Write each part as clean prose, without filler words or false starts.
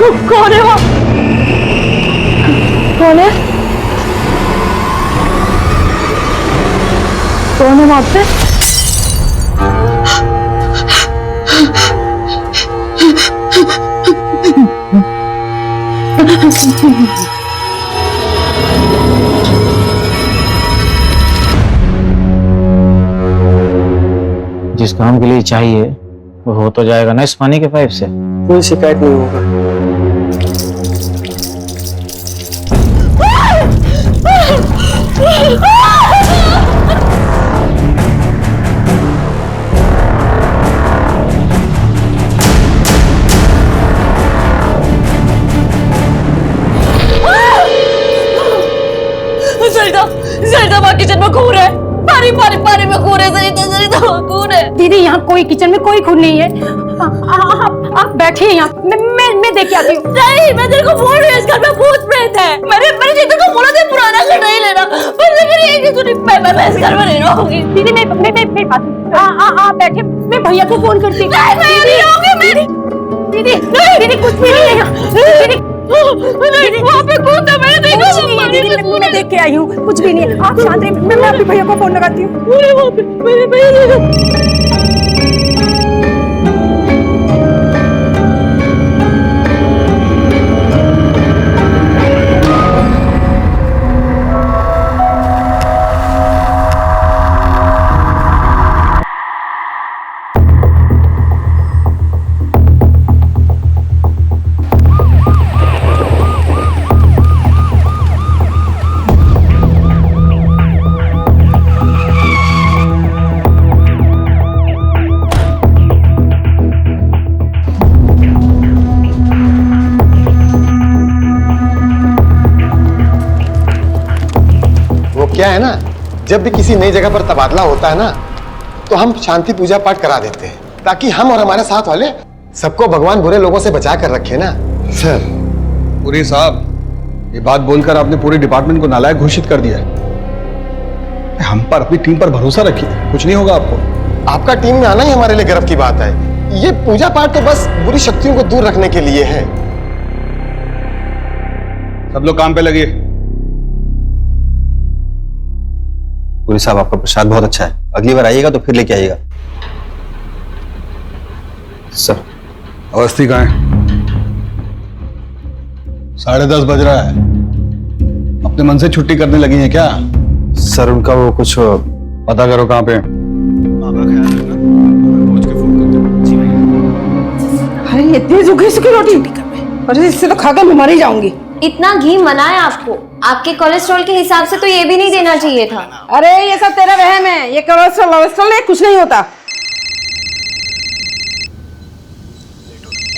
कौन है वो? कौन है? कौन है वहां पे? जिस काम के लिए चाहिए वो हो तो जाएगा ना इस पानी के पाइप से। कोई शिकायत नहीं होगा। सरिता वहाँ किचन में खून है। पानी पानी पानी में खून है। सरिता वहाँ खून है। दीदी यहाँ कोई किचन में कोई खून नहीं है। आप बैठिए यहाँ, मैं देख के आती हूँ। नहीं, मैं तेरे को बोल रही हूँ इस घर में भूत प्रेत है। मैंने जीतू को बोला था पुराना घर नहीं लेना, पर लेकिन ये कि सुनी मैं इस घर में नहीं रहूंगी। दीदी मैं आप बैठे, मैं भैया को फोन करती हूँ। दीदी कुछ भी नहीं है। वहाँ पे कौन था? मैंने देखा दीदी, मैं देख के आई हूँ। कुछ भी नहीं है, आप शांत रहिए। मैं अपने भैया को फोन लगाती हूँ। वहाँ पे मेरे भैया क्या है ना, जब भी किसी नई जगह पर तबादला होता है ना, तो हम शांति पूजा पाठ करा देते हैं ताकि हम और हमारे साथ वाले सबको भगवान बुरे लोगों से बचा कर रखे ना। सर, पुरी साहब, ये बात बोलकर आपने पूरे डिपार्टमेंट को नालायक घोषित कर दिया है। हम पर, अपनी टीम पर भरोसा रखिए, कुछ नहीं होगा आपको। आपका टीम में आना ही हमारे लिए गर्व की बात है। ये पूजा पाठ तो बस बुरी शक्तियों को दूर रखने के लिए है। सब लोग काम पे लगिए। पुरी साहब, आपका प्रसाद बहुत अच्छा है, अगली बार आइएगा तो फिर लेके आइएगा। सर, अवस्थी कहाँ है? 10:30 बज रहा है। अपने मन से छुट्टी करने लगी हैं क्या? सर, उनका वो कुछ पता करो कहाँ पे। आपका ख्याल रखना, पहुंच के फोन करते। जी भैया। अरे इतनी सूखी रोटी, अरे इससे तो खाकर मैं मर ही जाऊंगी। इतना घी मना है आपको, आपके कोलेस्ट्रॉल के हिसाब से तो ये भी नहीं देना चाहिए था। अरे ये सब तेरा वहम है, ये कोलेस्ट्रॉल कुछ नहीं होता।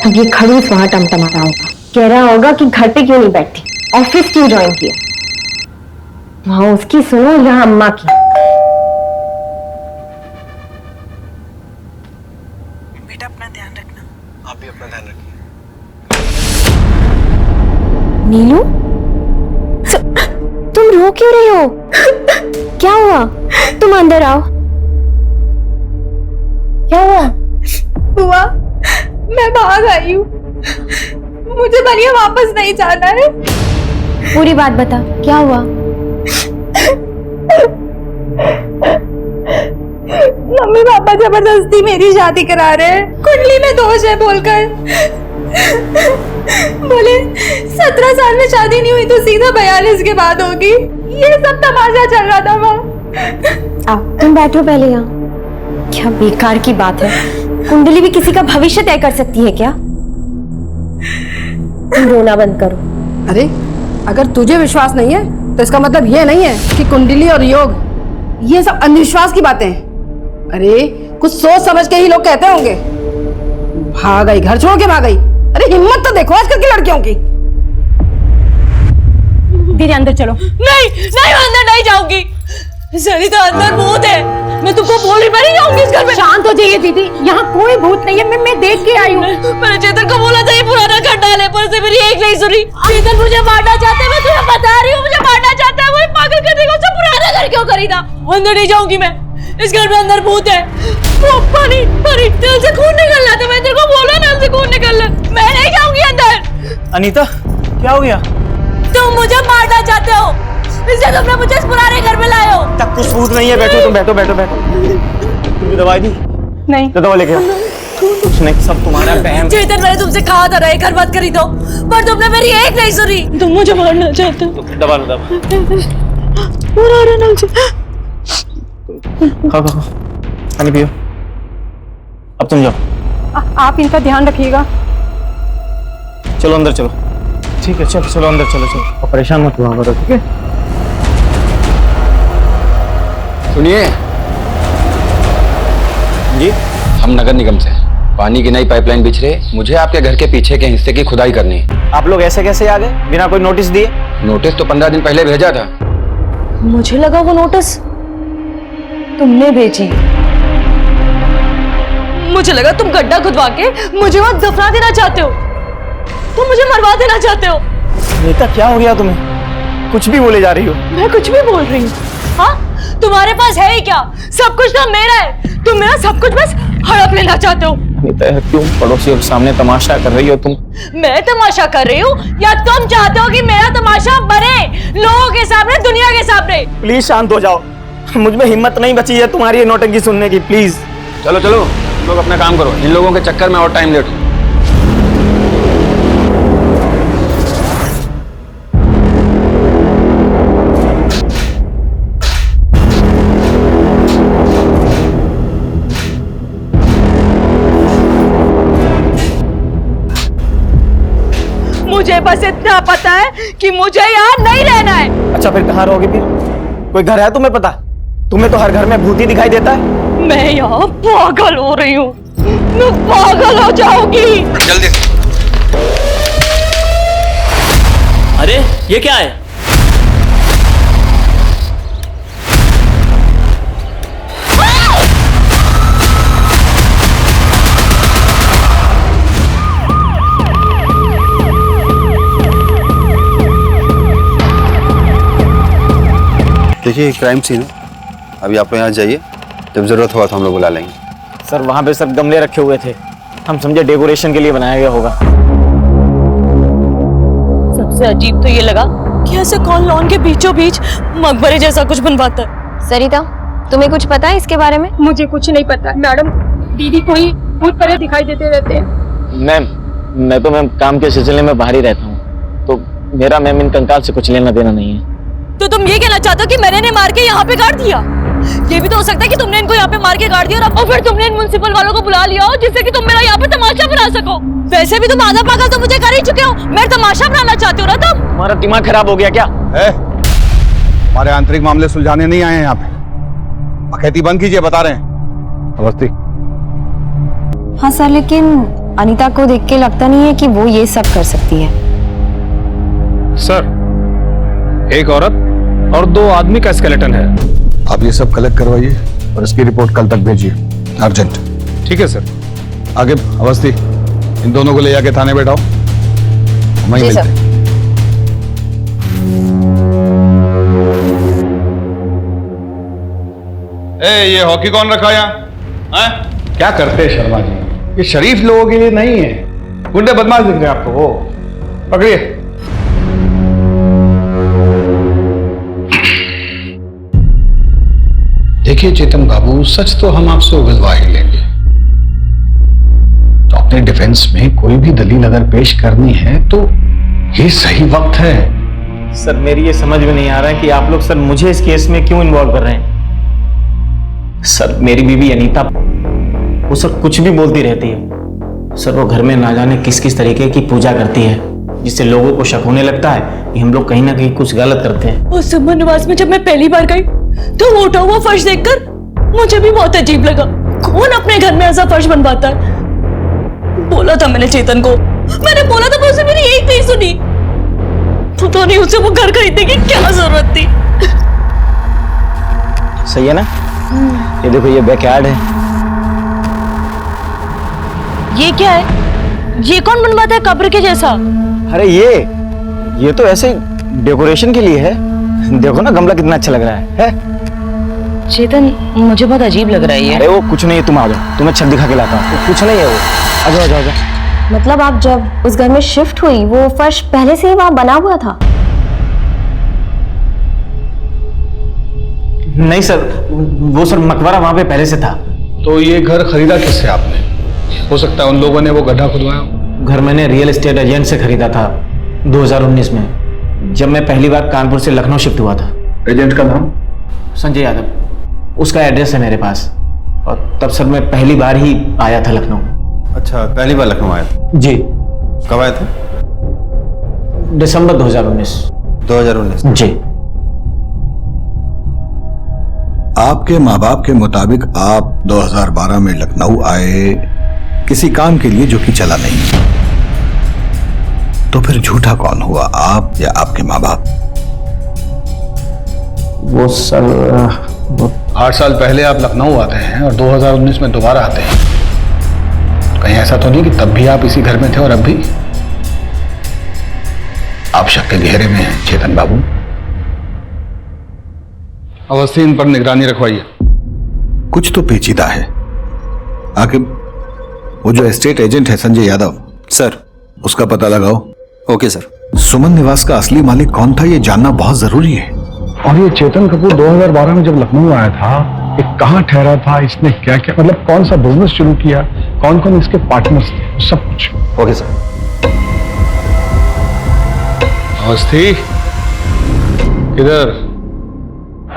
अब ये खड़ूस वहां टमटमा रहा होगा, कह रहा होगा कि घर पे क्यों नहीं बैठती, ऑफिस क्यों ज्वाइन किया। वहां उसकी सुनो, यहाँ अम्मा की। बेटा अपना ध्यान रखना। आप भी अपना ध्यान रखिए। नीलू, तुम रो क्यों रही हो? क्या हुआ? तुम अंदर आओ। क्या हुआ? बुआ, मैं भाग आई हूँ, मुझे बनिया वापस नहीं जाना है। पूरी बात बता, क्या हुआ? मम्मी पापा जबरदस्ती मेरी शादी करा रहे हैं, कुंडली में दोष है बोलकर। बोले 17 साल में शादी नहीं हुई तो सीधा 42 के बाद होगी। ये सब तमाशा चल रहा था वहाँ। आओ, तुम बैठो पहले यहाँ। क्या बेकार की बात है, कुंडली भी किसी का भविष्य तय कर सकती है क्या? तुम रोना बंद करो। अरे अगर तुझे विश्वास नहीं है तो इसका मतलब ये नहीं है कि कुंडली और योग ये सब अंधविश्वास की बातें हैं। अरे कुछ सोच समझ के ही लोग कहते होंगे। भाग गई, घर छोड़ के भाग गई। अरे हिम्मत तो देखो आजकल की लड़कियों की। दीदी अंदर चलो। नहीं नहीं, मैं अंदर नहीं जाऊंगी। सरिता, अंदर भूत है, मैं तुमको बोल रही, मैं नहीं जाऊंगी इस घर में। शांत हो जाइए दीदी, यहाँ कोई भूत नहीं है। मैं देख के आई हूँ। मैंने चेतन को बोला था ये पुराना घर डाले, पर से मेरी एक नहीं सुनी। चेतन मुझे मारना चाहते हैं, मैं तुम्हें बता रही हूँ, मुझे मारना चाहता है। वो पागल करने को उससे पुराना घर क्यों खरीदा? अंदर नहीं जाऊंगी मैं, इस घर में अंदर भूत है। वो पानी पानी, दिल से खून निकल रहा था, मैं तेरे को बोला ना, दिल से खून निकल रहा। मैं नहीं जाऊंगी अंदर। अनीता क्या हो गया? तुम मुझे मारना चाहते हो, इसलिए तुमने मुझे इस पुराने घर में लाए हो। तब कुछ सबूत नहीं है, बैठो तुम, बैठो बैठो बैठो। तुमने दवाई दी? नहीं। तो दवा लेके आओ। कुछ नहीं, सब तुम्हारा बहम। चेतन, मैंने तुमसे कहा था ना ये घर मत खरीदो, पर तुमने मेरी एक नहीं सुनी। तुम मुझे मारना चाहते हो। दबा लो, दबा। खाओ खाओ, पानी पियो। अब तुम जाओ। आप इनका ध्यान रखिएगा। चलो अंदर चलो। ठीक है, चलो चलो अंदर चलो चलो। और परेशान मत हुआ करो, ठीक है? सुनिए जी। हम नगर निगम से पानी की नई पाइपलाइन बिछ रही, मुझे आपके घर के पीछे के हिस्से की खुदाई करनी है। आप लोग ऐसे कैसे आ गए बिना कोई नोटिस दिए? नोटिस तो 15 दिन पहले भेजा था। मुझे लगा वो नोटिस तुमने भेजी। मुझे लगा तुम गड्ढा खुदवा के मुझे वहां दफना देना चाहते हो, तुम मुझे मरवा देना चाहते हो। नीता क्या हो गया तुम्हें? कुछ भी बोले जा रही हो। मैं कुछ भी बोल रही हूँ? हाँ, तुम्हारे पास है ही क्या? सब कुछ तो मेरा है, तुम मेरा सब कुछ बस हड़प लेना चाहते हो। नीता क्यों पड़ोसियों के सामने तमाशा कर रही हो तुम? मैं तमाशा कर रही हूँ या तुम चाहते हो कि मेरा तमाशा बने लोगों के सामने, दुनिया के सामने? प्लीज शांत हो जाओ, मुझ में हिम्मत नहीं बची है तुम्हारी ये नौटंकी सुनने की। प्लीज चलो चलो, तुम लोग अपना काम करो, इन लोगों के चक्कर में और टाइम लेट हो। मुझे बस इतना पता है कि मुझे यहाँ नहीं रहना है। अच्छा फिर कहाँ रहोगे? फिर कोई घर है तुम्हें पता? तुम्हें तो हर घर में भूत ही दिखाई देता है। मैं यहाँ पागल हो रही हूँ, मैं पागल हो जाऊंगी। जल्दी से। अरे ये क्या है? देखिए क्राइम सीन है, अभी आप लोग यहाँ जाइए, जब जरूरत होगा तो हम लोग बुला लेंगे। सर वहाँ पे सर गमले रखे हुए थे, हम समझे डेकोरेशन के लिए बनाया गया होगा। सबसे अजीब तो ये लगा कि ऐसे कौन लॉन के बीचों बीच मकबरे जैसा कुछ बनवाता है। सरिता, तुम्हें कुछ पता है इसके बारे में? मुझे कुछ नहीं पता मैडम, दीदी को ही भूत परे दिखाई देते रहते हैं। मैम मैं तो मैम काम के सिलसिले में बाहर ही रहता हूँ, तो मेरा मैम इन कंकाल से कुछ लेना देना नहीं है। तो तुम ये कहना चाहते हो कि मैंने इन्हें मार के यहाँ पे गाड़ दिया? ये भी तो हो सकता है कि तुमने इनको यहाँ पे मार के गाड़ दिया और फिर तुमने इन म्युनिसिपल वालों को बुला लिया हो जिससे कि तुम मेरा यहाँ पे तमाशा बना सको। वैसे भी तुम आधा पागल तो मुझे कर ही चुके हो, मैं तमाशा बनाना चाहती हो ना तुम? तुम्हारा दिमाग खराब हो गया क्या? हमारे आंतरिक मामले सुलझाने नहीं आए हैं यहाँ पे। बखैती बंद कीजिए, बता रहे हैं। अवस्थी। हाँ सर, लेकिन अनीता को देख के लगता नहीं है कि वो ये सब कर सकती है। सर, एक औरत और 2 आदमी का स्केलेटन है। आप ये सब कलेक्ट करवाइए और इसकी रिपोर्ट कल तक भेजिए, अर्जेंट। ठीक है सर। आगे अवस्थी, इन दोनों को ले जाके थाने बैठाओ, वहीं मिलते हैं। ये हॉकी कौन रखा यहाँ? क्या करते हैं शर्मा जी, ये शरीफ लोगों के लिए नहीं है, गुंडे बदमाश दिख रहे हैं आपको। वो पकड़िए। देखिए चेतन बाबू, सच तो हम आपसे उगलवा ही लेंगे, तो अपने डिफेंस में कोई भी दलील अगर पेश करनी है तो ये सही वक्त है। सर मेरी ये समझ में नहीं आ रहा है कि आप लोग सर मुझे इस केस में क्यों इन्वॉल्व कर रहे हैं। सर मेरी बीवी अनीता, वो सर कुछ भी बोलती रहती है। सर वो घर में ना जाने किस किस तरीके की पूजा करती है, जिससे लोगों को शक होने लगता है कि हम लोग कहीं ना कहीं कुछ गलत करते हैं। उस सुमन निवास में जब मैं पहली बार गई तो वो उठा हुआ फर्श देखकर मुझे भी बहुत अजीब लगा। कौन अपने घर में ऐसा फर्श बनवाता है? बोला था मैंने चेतन को, मैंने बोला था, उसने मेरी एक नहीं सुनी। पता नहीं उसे वो घर खरीदने की क्या जरूरत थी। सही है ना? ये देखो ये बैकयार्ड है। ये क्या है? ये कौन बनवाता है कब्र के जैसा? अरे ये तो ऐसे डेकोरेशन के लिए है। देखो ना गमला कितना अच्छा लग रहा है? चेतन मुझे बहुत अजीब लग रहा है ये। अरे वो कुछ नहीं है, तुम आ जाओ, तुम्हें छत दिखा के लाता हूँ। कुछ नहीं है वो, आ जाओ आ जाओ आ जाओ। मतलब आप जब उस घर में शिफ्ट हुई वो फर्श पहले से ही वहां बना हुआ था? नहीं सर, वो सर मकबरा वहां पे पहले से था। तो ये घर खरीदा किससे आपने? हो सकता है उन लोगों ने वो गड्ढा खुदवाया हो। घर मैंने रियल एस्टेट एजेंट से खरीदा था 2019 में, जब मैं पहली बार कानपुर से लखनऊ शिफ्ट हुआ था। एजेंट का नाम? संजय यादव, उसका एड्रेस है मेरे पास। और तब सर मैं पहली बार ही आया था लखनऊ। अच्छा, पहली बार लखनऊ आया था? जी। कब आए थे? दिसंबर 2019। 2019। जी। आपके माँ बाप के मुताबिक आप 2012 में लखनऊ आए किसी काम के लिए जो कि चला नहीं, तो फिर झूठा कौन हुआ, आप या आपके माँ बाप? वो सर 8 साल पहले आप लखनऊ आते हैं और 2019 में दोबारा आते हैं। कहीं ऐसा तो नहीं कि तब भी आप इसी घर में थे और अब भी? आप शक के घेरे में हैं चेतन बाबू। अवस्थी, इन पर निगरानी रखवाइए। कुछ तो पेचीदा है। आखिर वो जो एस्टेट एजेंट है संजय यादव, सर। उसका पता लगाओ। Okay sir. सुमन निवास का असली मालिक कौन था ये जानना बहुत जरूरी है। और ये चेतन कपूर 2012 में जब लखनऊ आया था, ये कहाँ ठहरा था, इसने क्या क्या, मतलब कौन सा बिजनेस शुरू किया, कौन कौन इसके पार्टनर्स थे, सब कुछ। Okay sir. अवस्थी, किधर?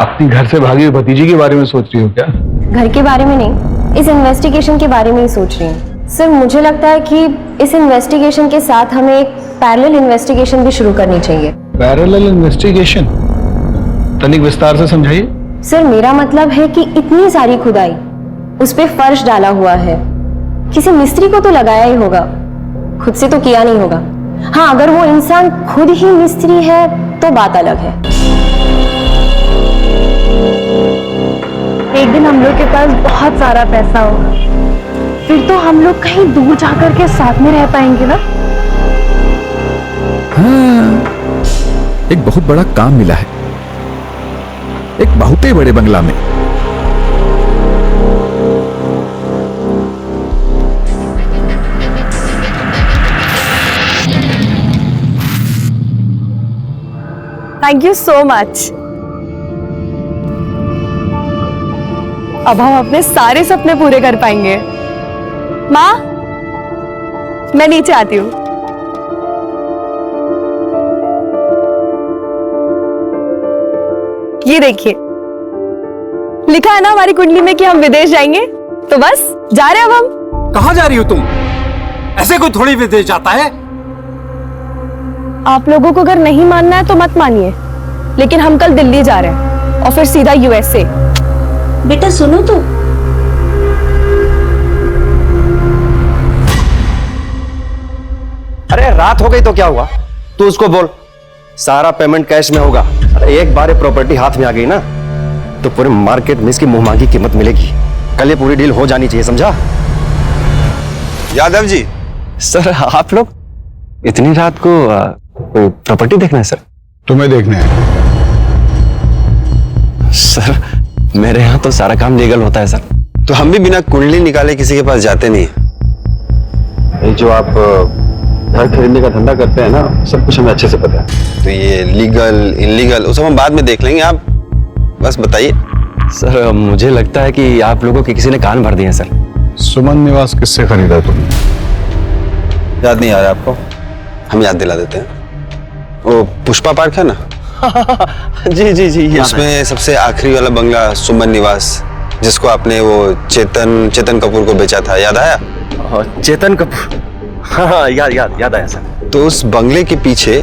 अपनी घर से भागी हुई भतीजी के बारे में सोच रही हो क्या? घर के बारे में नहीं, इस इन्वेस्टिगेशन के बारे में ही सोच रही हूँ। सर, मुझे लगता है कि इस इन्वेस्टिगेशन के साथ हमें एक पैरेलल इन्वेस्टिगेशन भी शुरू करनी चाहिए। Parallel investigation? तनिक विस्तार से समझाइए। सर, मेरा मतलब है कि इतनी सारी खुदाई, उस पे फर्श डाला हुआ है, किसी मिस्त्री को तो लगाया ही होगा, खुद से तो किया नहीं होगा। हाँ, अगर वो इंसान खुद ही मिस्त्री है तो बात अलग है। एक दिन हम लोग के पास बहुत सारा पैसा होगा, फिर तो हम लोग कहीं दूर जाकर के साथ में रह पाएंगे ना। हाँ, एक बहुत बड़ा काम मिला है, एक बहुत ही बड़े बंगला में। Thank you so much. अब हम अपने सारे सपने पूरे कर पाएंगे। माँ, मैं नीचे आती हूँ। ये देखिए, लिखा है ना हमारी कुंडली में कि हम विदेश जाएंगे, तो बस जा रहे हैं अब हम। कहाँ जा रही हो तुम? ऐसे कोई थोड़ी विदेश जाता है। आप लोगों को अगर नहीं मानना है तो मत मानिए, लेकिन हम कल दिल्ली जा रहे हैं और फिर सीधा यूएसए। बेटा सुनो तो, अरे रात हो गई तो क्या हुआ? तू उसको बोल सारा पेमेंट कैश में होगा। अरे एक बार प्रॉपर्टी हाथ में आ गई ना तो पूरे मार्केट में इसकी मुंहमांगी कीमत मिलेगी। कल ये पूरी डील हो जानी चाहिए, समझा? यादव जी। सर, आप लोग इतनी रात को कोई प्रॉपर्टी देखना है? सर, तुम्हें देखने हैं। सर, मेरे यहाँ तो सारा काम लीगल होता है सर। तो हम भी बिना कुंडली निकाले किसी के पास जाते नहीं। ये जो आप घर खरीदने का धंधा करते हैं ना, सब कुछ हमें अच्छे से पता है। तो ये लीगल इनलीगल वो सब हम बाद में देख लेंगे, आप बस बताइए। सर, मुझे लगता है कि आप लोगों के किसी ने कान भर दिए हैं सर। सुमन निवास किससे खरीदा तुमने? याद नहीं आ रहा आपको? हम याद दिला देते हैं। वो पुष्पा पार्क है ना? जी जी जी, उसमें सबसे आखिरी वाला बंगला सुमन निवास, जिसको आपने वो चेतन कपूर को बेचा था, याद आया? चेतन कपूर, हाँ याद आया सर। तो उस बंगले के पीछे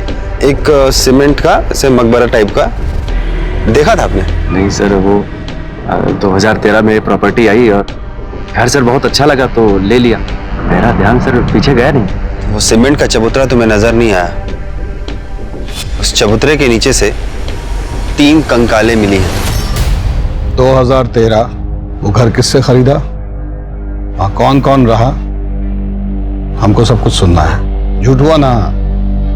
एक सीमेंट का से मकबरा टाइप का देखा था आपने? नहीं सर, वो 2013 में प्रॉपर्टी आई और घर सर बहुत अच्छा लगा तो ले लिया। मेरा ध्यान सर पीछे गया नहीं। वो सीमेंट का चबूतरा तुम्हें नजर नहीं आया? उस चबूतरे के नीचे से 3 कंकालें मिली हैं। 2013 वो घर किससे खरीदा? वहां कौन कौन रहा? हमको सब कुछ सुनना है। झूठ हुआ ना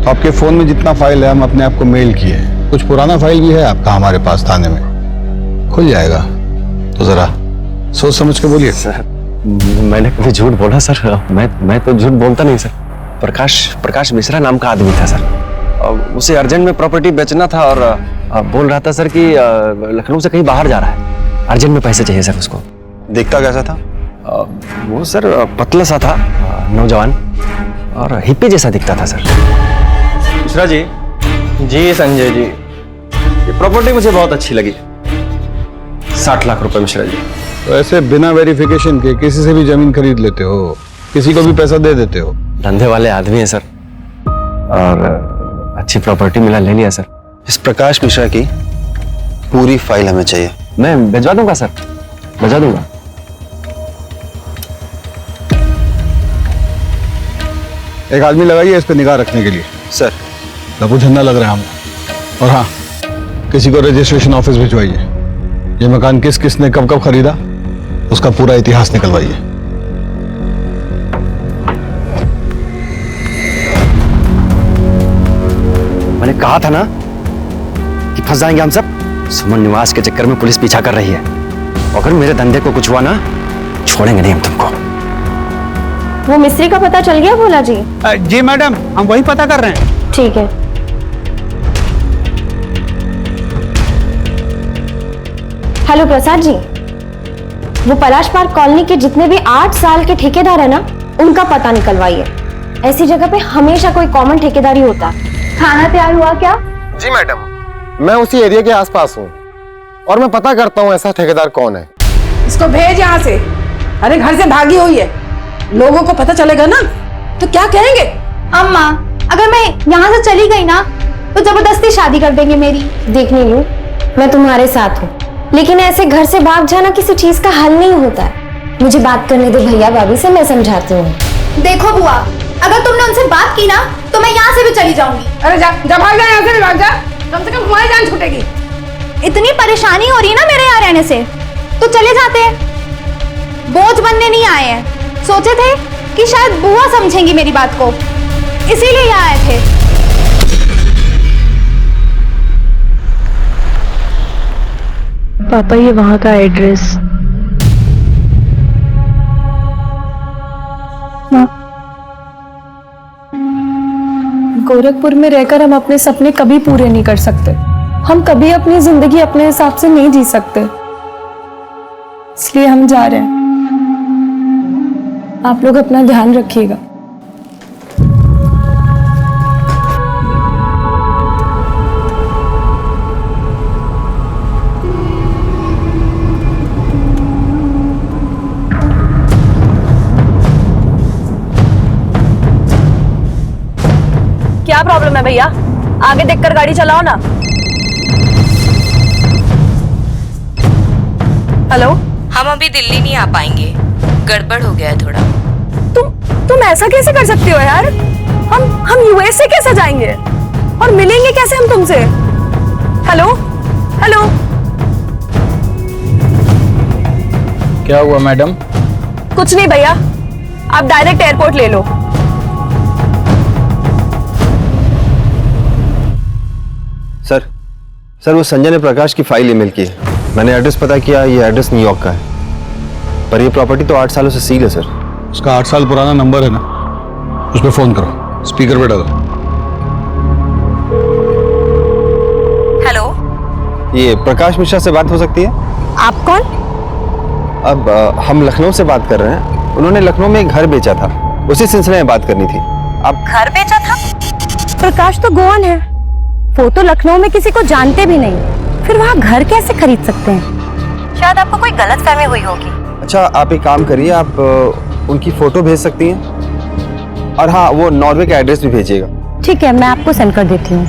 तो आपके फोन में जितना फाइल है हम अपने आप को मेल किए। कुछ पुराना फाइल भी है आपका हमारे पास थाने में, खुल जाएगा। तो जरा सोच समझ के बोलिए। सर, मैंने कभी झूठ बोला सर? मैं तो झूठ बोलता नहीं सर। प्रकाश मिश्रा नाम का आदमी था सर। उसे अर्जेंट में प्रॉपर्टी बेचना था और बोल रहा था सर कि लखनऊ से कहीं बाहर जा रहा है, अर्जेंट में पैसे चाहिए सर उसको। दिखता कैसा था? वो सर पतला सा था, नौजवान और हिप्पी जैसा दिखता था सर। मिश्रा जी। जी संजय जी, ये प्रॉपर्टी मुझे बहुत अच्छी लगी। 60 लाख रुपए मिश्रा जी। तो ऐसे बिना वेरिफिकेशन के किसी से भी जमीन खरीद लेते हो, किसी को भी पैसा दे देते हो? धंधे वाले आदमी है सर, और अच्छी प्रॉपर्टी मिला, ले लिया सर। इस प्रकाश मिश्रा की पूरी फाइल हमें चाहिए। मैं भिजवा दूंगा सर, भिजवा दूंगा। एक आदमी लगाइए इस पे निगाह रखने के लिए। सर लघु झंडा लग रहा है हमें। और हाँ, किसी को रजिस्ट्रेशन ऑफिस भिजवाइए। ये मकान किस किस ने कब कब खरीदा उसका पूरा इतिहास निकलवाइए। मैंने कहा था ना कि फंस जाएंगे हम सब। सुमन निवास के चक्कर में पुलिस पीछा कर रही है। अगर मेरे धंधे को कुछ हुआ ना, छोड़ेंगे नहीं हम तुमको। वो मिस्त्री का पता चल गया भोला जी? जी मैडम, हम वही पता कर रहे हैं। ठीक है। हेलो प्रसाद जी, वो पलाश पार्क कॉलोनी के जितने भी 8 साल के ठेकेदार है ना, उनका पता निकलवाइए। ऐसी जगह पे हमेशा कोई कॉमन ठेकेदार ही होता है। खाना तैयार हुआ क्या? जी मैडम, मैं उसी एरिया के आसपास हूँ और मैं पता करता हूँ ऐसा ठेकेदार कौन है। इसको भेज यहाँ से। अरे घर से भागी हुई है, लोगों को पता चलेगा ना तो क्या कहेंगे? अम्मा, अगर मैं यहाँ से चली गई ना तो जबरदस्ती शादी कर देंगे मेरी। देख नीलू, मैं तुम्हारे साथ हूँ, लेकिन ऐसे घर से भाग जाना किसी चीज का हल नहीं होता है। मुझे बात करने दे भैया भाभी से, मैं समझाती हूँ। देखो बुआ, अगर तुमने उनसे बात की ना तो मैं यहाँ से भी चली जाऊंगी। अरे जा जा, भाग जा यहाँ से, भाग जा। कम से कम हमारी जान छूटेगी। इतनी परेशानी हो रही है ना मेरे यहाँ रहने से, तो चले जाते हैं। बोझ बनने नहीं आए हैं। सोचे थे कि शायद बुआ समझेंगी मेरी बात को, इसीलिए यहाँ आए थे। पापा, ये वहाँ का एड्रेस। गोरखपुर में रहकर हम अपने सपने कभी पूरे नहीं कर सकते। हम कभी अपनी जिंदगी अपने हिसाब से नहीं जी सकते, इसलिए हम जा रहे हैं। आप लोग अपना ध्यान रखिएगा। क्या प्रॉब्लम है भैया? आगे देखकर गाड़ी चलाओ ना। हेलो, हम अभी दिल्ली नहीं आ पाएंगे, गड़बड़ हो गया है थोड़ा। तुम ऐसा कैसे कर सकती हो यार? हम यूएसए कैसे जाएंगे और मिलेंगे कैसे हम तुमसे? Hello hello. क्या हुआ मैडम? कुछ नहीं भैया, आप डायरेक्ट एयरपोर्ट ले लो। सर वो संजय ने प्रकाश की फाइल ईमेल की है। मैंने एड्रेस पता किया, ये एड्रेस न्यूयॉर्क का है, पर ये प्रॉपर्टी तो 8 सालों से सील है सर। उसका 8 साल पुराना नंबर है ना, उस पर फोन करो, स्पीकर पे डालो। हेलो, ये प्रकाश मिश्रा से बात हो सकती है? आप कौन? अब हम लखनऊ से बात कर रहे हैं। उन्होंने लखनऊ में एक घर बेचा था, उसी सिलसिले में बात करनी थी। आप घर बेचा था? प्रकाश तो गोवन है, वो तो लखनऊ में किसी को जानते भी नहीं, फिर वहाँ घर कैसे खरीद सकते हैं? शायद आपको कोई गलतफहमी हुई होगी। अच्छा, आप एक काम करिए, आप उनकी फोटो भेज सकती हैं, और हाँ, वो नॉर्वे का एड्रेस भी भेजिएगा। ठीक है, मैं आपको सेंड कर देती हूँ।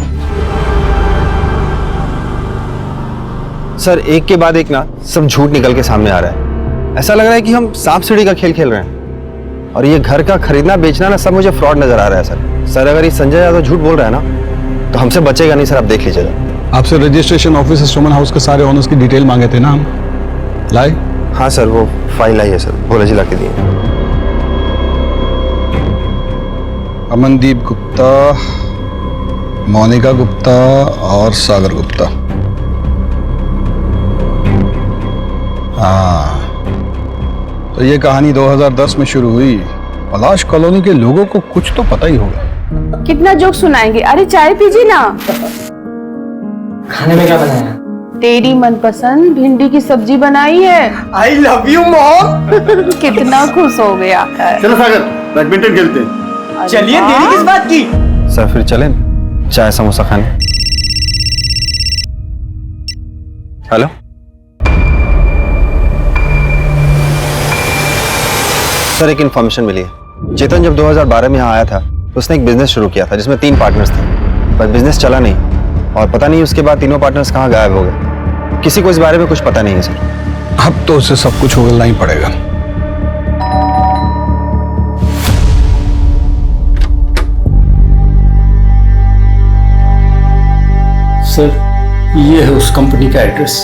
सर, एक के बाद एक ना सब झूठ निकल के सामने आ रहा है। ऐसा लग रहा है कि हम सांप सीढ़ी का खेल खेल रहे हैं, और ये घर का खरीदना बेचना ना सब मुझे फ्रॉड नजर आ रहा है सर। अगर ये संजय यादव झूठ बोल रहा है ना तो हमसे बचेगा नहीं सर, आप देख लीजिएगा। आपसे रजिस्ट्रेशन ऑफिस सुमन हाउस के सारे ओनर्स की डिटेल मांगे थे ना हम, लाए? हाँ सर, वो फाइल आई है सर, भोला जी ला के दिए। अमनदीप गुप्ता, मोनिका गुप्ता और सागर गुप्ता। हाँ, तो ये कहानी 2010 में शुरू हुई पलाश कॉलोनी के लोगों को कुछ तो पता ही होगा। कितना जोक सुनाएंगे। अरे चाय पीजिए ना। खाने में क्या बनाया? तेरी मनपसंद भिंडी की सब्जी बनाई है। I love you mom. कितना खुश हो गया। चलो सागर बैडमिंटन खेलते हैं। चलिए, देरी किस बात की? सर फिर चलें चाय समोसा खाने। हेलो सर, एक इन्फॉर्मेशन मिली है। चेतन जब 2012 में यहाँ आया था तो उसने एक बिजनेस शुरू किया था जिसमें 3 पार्टनर्स थे, पर बिजनेस चला नहीं और पता नहीं उसके बाद तीनों पार्टनर्स कहाँ गायब हो गए। किसी को इस बारे में कुछ पता नहीं है सर। अब तो उसे सब कुछ उगलना ही पड़ेगा। सर, ये है उस कंपनी का एड्रेस।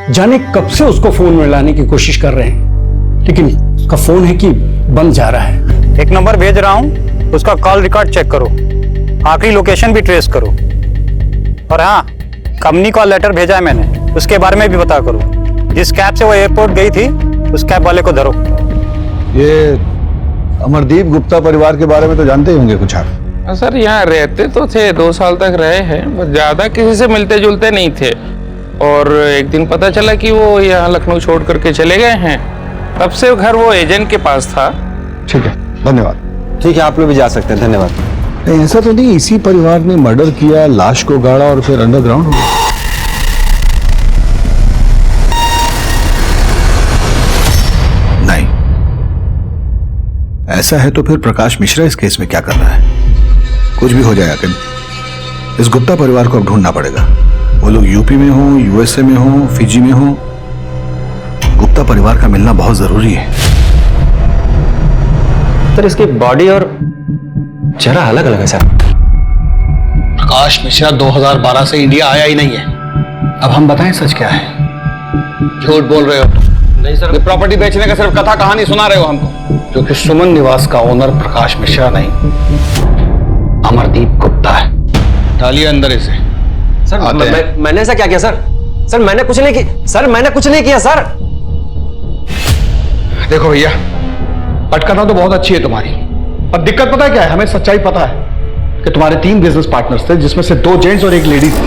जाने कब से उसको फोन में लाने की कोशिश कर रहे हैं, लेकिन उसका फोन है कि बंद जा रहा है। एक नंबर भेज रहा हूं, उसका कॉल रिकॉर्ड चेक करो, आखिरी लोकेशन भी ट्रेस करो। और हाँ, कंपनी का लेटर भेजा है मैंने, उसके बारे में भी पता करो। जिस कैब से वो एयरपोर्ट गई थी उस कैब वाले को धरो। ये अमरदीप गुप्ता परिवार के बारे में तो जानते ही होंगे कुछ आप? सर यहाँ रहते तो थे, 2 साल तक रहे हैं, बस ज्यादा किसी से मिलते जुलते नहीं थे। और एक दिन पता चला कि वो यहाँ लखनऊ छोड़ करके चले गए हैं। तब से घर वो एजेंट के पास था। ठीक है, धन्यवाद। ठीक है, आप लोग भी जा सकते हैं, धन्यवाद। नहीं, ऐसा तो नहीं इसी परिवार ने मर्डर किया, लाश को गाड़ा और फिर अंडरग्राउंड हो गया? नहीं, ऐसा है तो फिर प्रकाश मिश्रा इस केस में क्या कर रहा है? कुछ भी हो जाए आखिर इस गुप्ता परिवार को अब ढूंढना पड़ेगा। वो लोग यूपी में हो, यूएसए में हो, फिजी में हो, गुप्ता परिवार का मिलना बहुत जरूरी है। सर इसकी बॉडी और चेहरा अलग अलग है सर। प्रकाश मिश्रा 2012 से इंडिया आया ही नहीं है। अब हम बताएं सच क्या है? झूठ बोल रहे हो? नहीं सर, प्रॉपर्टी बेचने का सिर्फ कथा कहानी सुना रहे हो हमको। क्योंकि सुमन निवास का ओनर प्रकाश मिश्रा नहीं, अमरदीप गुप्ता है। डालिए अंदर इसे। सर मैंने ऐसा क्या किया सर? सर मैंने कुछ नहीं किया सर, मैंने कुछ नहीं किया सर। देखो भैया, पटकथा तो बहुत अच्छी है तुम्हारी, पर दिक्कत पता है क्या है? हमें सच्चाई पता है कि तुम्हारे 3 बिजनेस पार्टनर्स थे, जिसमें से 2 जेंट्स और 1 लेडी थी।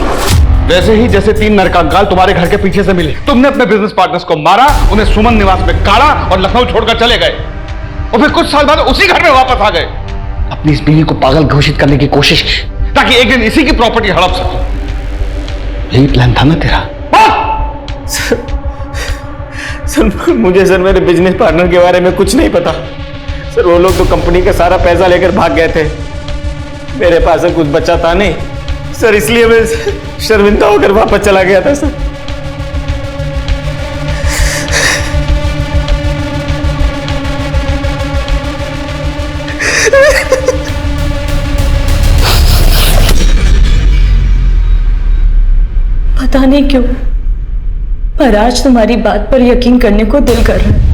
वैसे ही जैसे 3 नरकंकाल तुम्हारे घर के पीछे से मिले, तुमने अपने बिजनेस पार्टनर्स को मारा, उन्हें सुमन निवास में काढ़ा और लखनऊ छोड़कर चले गए। और फिर कुछ साल बाद उसी घर में वापस आ गए। अपनी इस बीवी को पागल घोषित करने की कोशिश की ताकि एक दिन इसी की प्रॉपर्टी हड़प सको। यही प्लान था ना तेरा? सर मुझे सर मेरे बिजनेस पार्टनर के बारे में कुछ नहीं पता सर। वो लोग तो कंपनी का सारा पैसा लेकर भाग गए थे। मेरे पास कुछ बचा था नहीं सर, इसलिए मैं शर्मिंदा होकर वापस चला गया था सर। पता नहीं क्यों, पर आज तुम्हारी बात पर यकीन करने को दिल कर रहा है।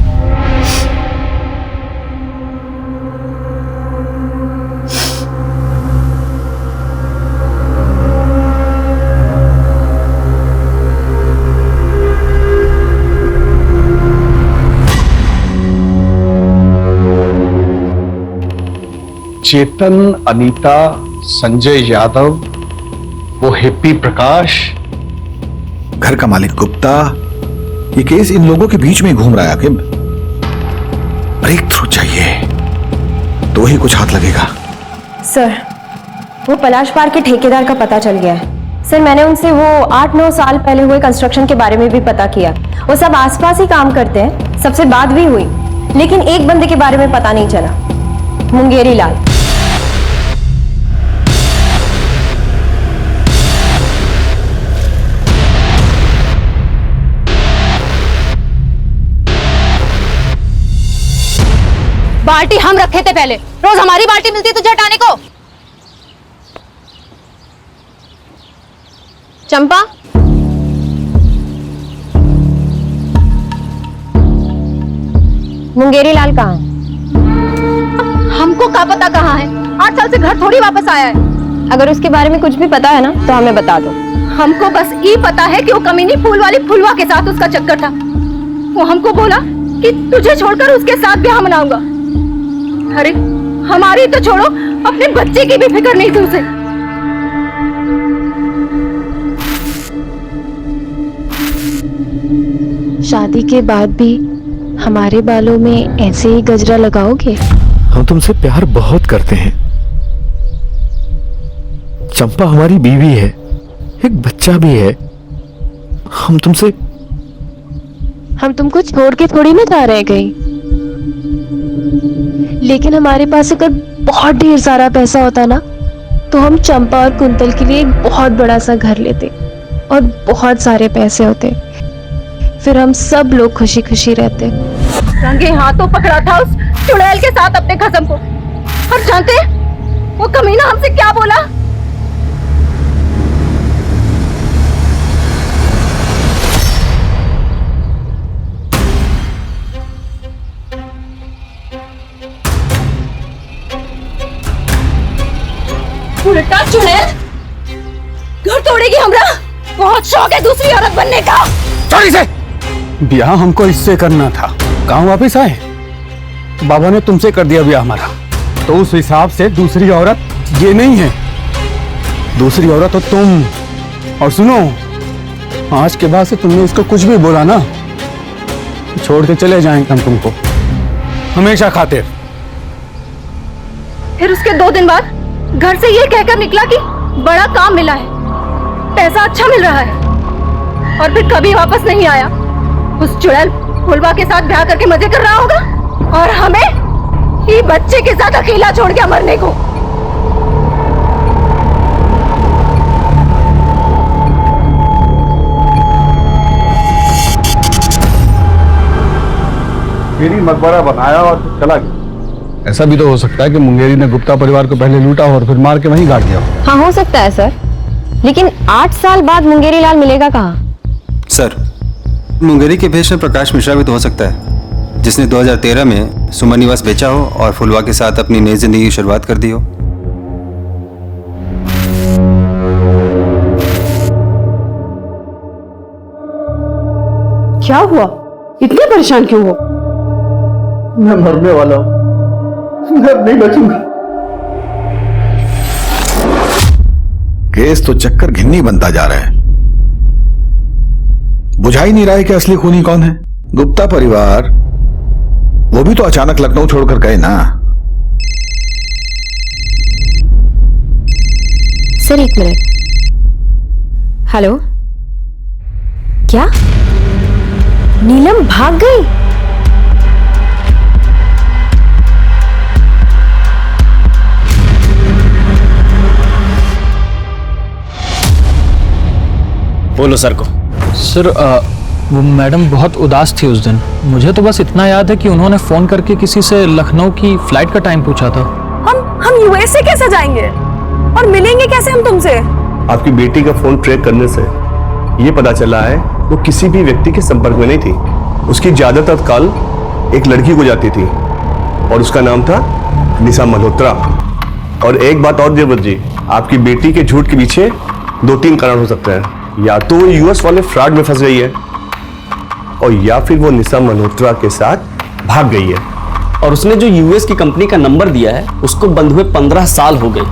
चेतन, अनीता, संजय यादव, वो हिप्पी प्रकाश, घर का मालिक गुप्ता, ये केस इन लोगों के बीच में घूम रहा है। आखिर ब्रेक थ्रू चाहिए तो ही कुछ हाथ लगेगा। सर, वो पलाश पार्क के ठेकेदार का पता चल गया है। सर, मैंने उनसे वो 8-9 साल पहले हुए कंस्ट्रक्शन के बारे में भी पता किया। वो सब आसपास ही काम करते हैं, सबसे बात भी हुई, लेकिन एक बंदे के बारे में पता नहीं चला, मुंगेरी लाल। बाल्टी हम रखे थे पहले, रोज हमारी बाल्टी मिलती है तुझे हटाने को। चंपा, मुंगेरी लाल कहाँ है? हमको क्या पता कहाँ है? 8 साल से घर थोड़ी वापस आया है। अगर उसके बारे में कुछ भी पता है ना तो हमें बता दो। हमको बस ये पता है कि वो कमीनी फूल वाली फुलवा के साथ उसका चक्कर था। वो हमको बोला कि तुझे छोड़कर उसके साथ ब्याह मनाऊंगा, अरे हमारी तो छोड़ो, अपने बच्चे की भी फिक्र नहीं थी उसे। शादी के बाद भी हमारे बालों में ऐसे ही गजरा लगाओगे? हम तुमसे प्यार बहुत करते हैं। चंपा हमारी बीवी है, एक बच्चा भी है। हम तुमको छोड़ के थोड़ी ना जा रहे कहीं। लेकिन हमारे पास अगर बहुत ढेर सारा पैसा होता ना, तो हम चंपा और कुंतल के लिए एक बहुत बड़ा सा घर लेते और बहुत सारे पैसे होते। फिर हम सब लोग खुशी खुशी रहते। रंगे हाथों पकड़ा था उस चुड़ैल के साथ अपने कसम को। और जानते वो कमीना हमसे क्या बोला? उल्टा चुड़ैल घर तोड़ेगी हमरा। बहुत शौक है दूसरी औरत बनने का। चोरी से ब्याह हमको इससे करना था। गांव वापस आए तो बाबा ने तुमसे कर दिया ब्याह हमारा, तो उस हिसाब से दूसरी औरत ये नहीं है, दूसरी औरत तो तुम। और सुनो, आज के बाद से तुमने इसको कुछ भी बोला ना, छोड़ के चले जाएंगे हम तुमको हमेशा खातिर। फिर उसके 2 दिन बाद घर से ये कहकर निकला कि बड़ा काम मिला है, पैसा अच्छा मिल रहा है, और फिर कभी वापस नहीं आया। उस चुड़ैल फुलवा के साथ ब्याह करके मजे कर रहा होगा, और हमें ही बच्चे के साथ अकेला छोड़ के मरने को। मेरी मकबरा बनाया और फिर चला गया। ऐसा भी तो हो सकता है कि मुंगेरी ने गुप्ता परिवार को पहले लूटा और फिर मार के वहीं गाड़ दिया। हाँ, हो सकता है सर, लेकिन 8 साल बाद मुंगेरी लाल मिलेगा कहाँ? सर, मुंगेरी के भेष में प्रकाश मिश्रा भी तो हो सकता है, जिसने 2013 में सुमन निवास बेचा हो और फुलवा के साथ अपनी नई जिंदगी की शुरुआत कर दी हो। क्या हुआ? इतने परेशान क्यों हो? मैं मरने वाला हूं, मैं अब नहीं बचूंगा। केस तो चक्कर घिन्नी बनता जा रहा है। बुझा ही नहीं रहा है कि असली खूनी कौन है। गुप्ता परिवार, वो भी तो अचानक लखनऊ छोड़कर गए ना। Sir 1 minute. हेलो, क्या नीलम भाग गई? बोलो सर को। सर वो मैडम बहुत उदास थी उस दिन। मुझे तो बस इतना याद है कि उन्होंने फोन करके किसी से लखनऊ की फ्लाइट का टाइम पूछा था। हम यूएसए कैसे जाएंगे और मिलेंगे कैसे हम तुमसे? आपकी बेटी का फोन ट्रैक करने से ये पता चला है वो किसी भी व्यक्ति के संपर्क में नहीं थी। उसकी ज्यादातर कॉल एक लड़की को जाती थी और उसका नाम था निशा मल्होत्रा। और एक बात और देवव्रत जी, आपकी बेटी के झूठ के पीछे 2-3 कारण हो सकते हैं। या तो वो यूएस वाले फ्रॉड में फंस गई है, और या फिर वो निशा मल्होत्रा के साथ भाग गई है। और उसने जो यूएस की कंपनी का नंबर दिया है उसको बंद हुए 15 साल हो गए।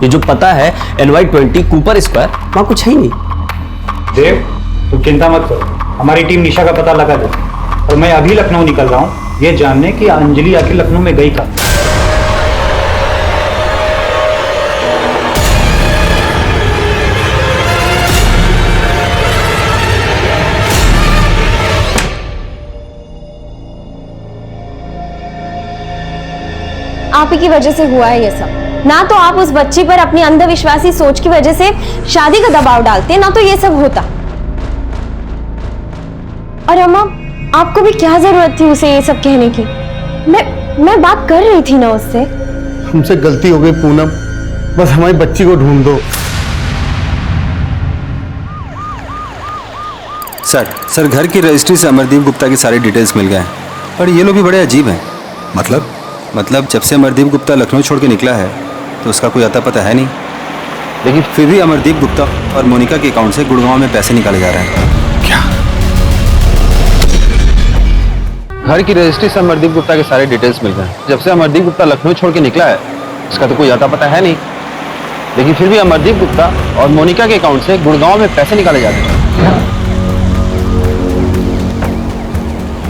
ये जो पता है NY20 कूपर स्क्वायर, वहां कुछ है ही नहीं। देव, तुम चिंता मत करो, हमारी टीम निशा का पता लगा दे। और मैं अभी लखनऊ निकल रहा हूँ ये जानने कि अंजलि आखिर लखनऊ में गई कब। आप ही की वजह से हुआ है ये सब। ना तो आप उस बच्ची पर अपनी अंधविश्वासी सोच की वजह से शादी का दबाव डालते, ना तो ये सब होता। और अम्मा, आपको भी क्या जरूरत थी उसे ये सब कहने की? मैं बात कर रही थी ना उससे। हमसे गलती हो गई पूनम, बस हमारी बच्ची को ढूंढ दो। सर घर की रजिस्ट्री से अमरदीप गुप्ता की सारी डिटेल्स मिल गए, पर ये लोग भी बड़े अजीब हैं। मतलब जब से अमरदीप गुप्ता लखनऊ छोड़ के निकला है तो उसका कोई अता पता है नहीं, लेकिन फिर भी अमरदीप गुप्ता और मोनिका के अकाउंट से गुड़गांव में पैसे निकाले जा रहे हैं। घर की रजिस्ट्री से अमरदीप गुप्ता के सारे डिटेल्स मिल गए। जब से अमरदीप गुप्ता लखनऊ छोड़ के निकला है उसका तो कोई अता पता है नहीं, लेकिन फिर भी अमरदीप गुप्ता और मोनिका के अकाउंट से गुड़गांव में पैसे निकाले जाते हैं।